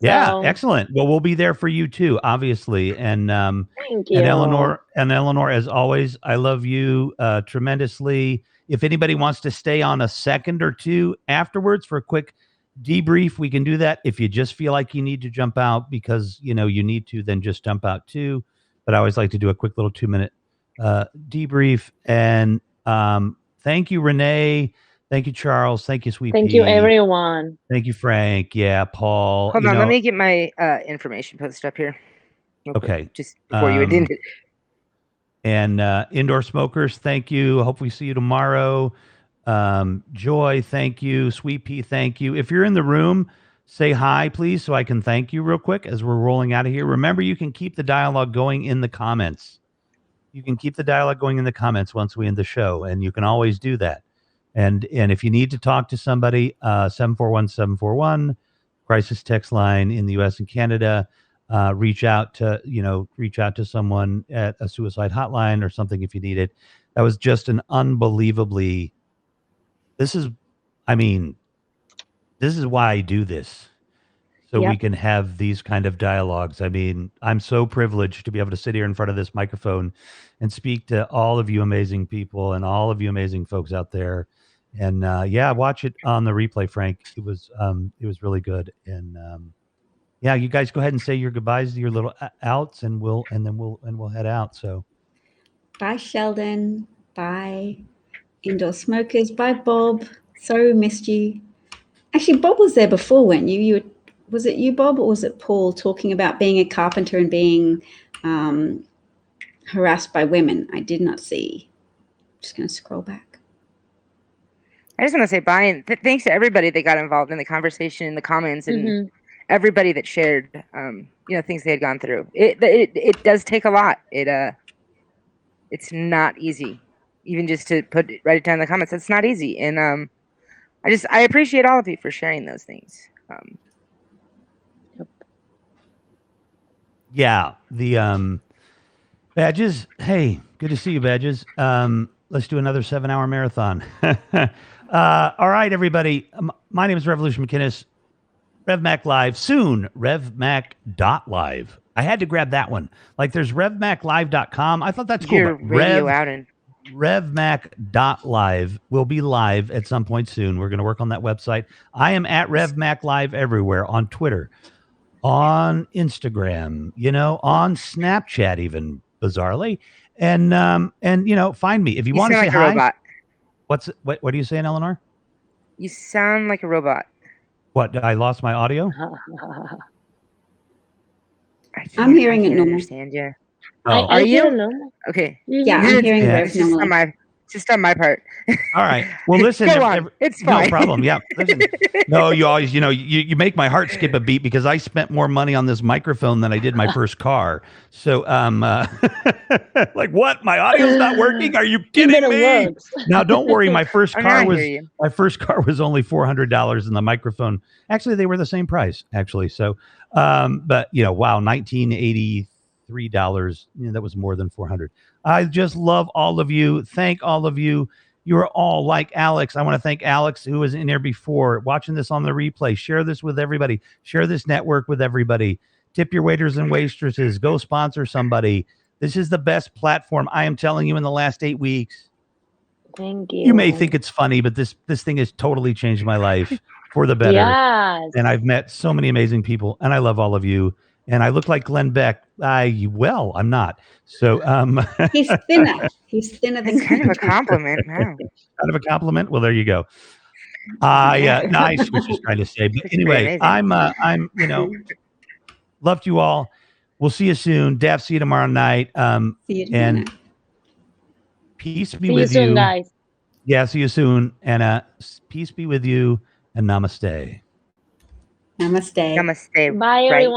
Yeah, So, excellent. Well, we'll be there for you too, obviously. And thank you. and Eleanor, as always, I love you tremendously. If anybody wants to stay on a second or two afterwards for a quick debrief, we can do that. If you just feel like you need to jump out because you need to, then just jump out too. But I always like to do a quick little 2-minute debrief. And thank you, Renee. Thank you, Charles. Thank you, Sweet Thank Pea. you, everyone. Thank you, Frank. Yeah, Paul. Hold on, let me get my information posted up here. Okay. Just before you did it. And indoor smokers, thank you. Hope we see you tomorrow. Joy, thank you. Sweet Pea, thank you. If you're in the room, say hi, please, so I can thank you real quick as we're rolling out of here. Remember, you can keep the dialogue going in the comments. you can keep the dialogue going in the comments once we end the show, and you can always do that. And if you need to talk to somebody, 741-741, crisis text line in the U.S. and Canada. Reach out to someone at a suicide hotline or something if you need it. That was just an unbelievably. This is why I do this, so we can have these kind of dialogues. I mean, I'm so privileged to be able to sit here in front of this microphone and speak to all of you amazing people and all of you amazing folks out there. And watch it on the replay, Frank. It was really good. And you guys go ahead and say your goodbyes to your little outs, and we'll head out. So, bye, Sheldon. Bye, Indoor Smokers. Bye, Bob. So missed you. Actually, Bob was there before, weren't you? Was it you, Bob, or was it Paul talking about being a carpenter and being harassed by women? I did not see. I'm just going to scroll back. I just want to say bye and thanks to everybody that got involved in the conversation in the comments and everybody that shared, things they had gone through. It does take a lot. It's not easy, even just to write it down in the comments. It's not easy, and I appreciate all of you for sharing those things. The Badges. Hey, good to see you, Badges. Let's do another 7-hour marathon. All right, everybody. My name is Revolution McInnes. Rev Mac Live soon. RevMac.live. I had to grab that one. Like, there's RevMacLive.com. I thought that's cool. Your radio out in. RevMac.live will be live at some point soon. We're going to work on that website. I am at RevMac Live everywhere, on Twitter, on Instagram, on Snapchat, even bizarrely, and find me if you want to say like hi. A robot. What are you saying, Eleanor? You sound like a robot. What? I lost my audio. I'm hearing it normal. Understand you. Oh. Are you? Normal. Okay. Yeah, I'm hearing Rev normal. Just on my part. All right. Well, listen. Go on. It's fine. No problem. Yeah. Listen. No, you always, you make my heart skip a beat because I spent more money on this microphone than I did my first car. So, like, what? My audio's not working? Are you kidding me? Now, don't worry. My first car was only $400, and the microphone. Actually, they were the same price. Actually, so, but wow, $1983. That was more than $400. I just love all of you. Thank all of you. You're all like Alex. I want to thank Alex, who was in there before, watching this on the replay. Share this with everybody. Share this network with everybody. Tip your waiters and waitresses. Go sponsor somebody. This is the best platform. I am telling you, in the last 8 weeks. Thank you. You may think it's funny, but this thing has totally changed my life for the better. Yes. And I've met so many amazing people, and I love all of you. And I look like Glenn Beck. I'm not. So he's thinner. He's thinner than It's kind of a compliment. Wow. Kind of a compliment. Well, there you go. Nice. Was just trying to say. But anyway, I'm loved you all. We'll see you soon. Dav, see you tomorrow night. See you tomorrow night. Peace be See with you you. soon, guys. Yeah, see you soon. And peace be with you, and namaste. Namaste. Namaste. Bye, Right. everyone.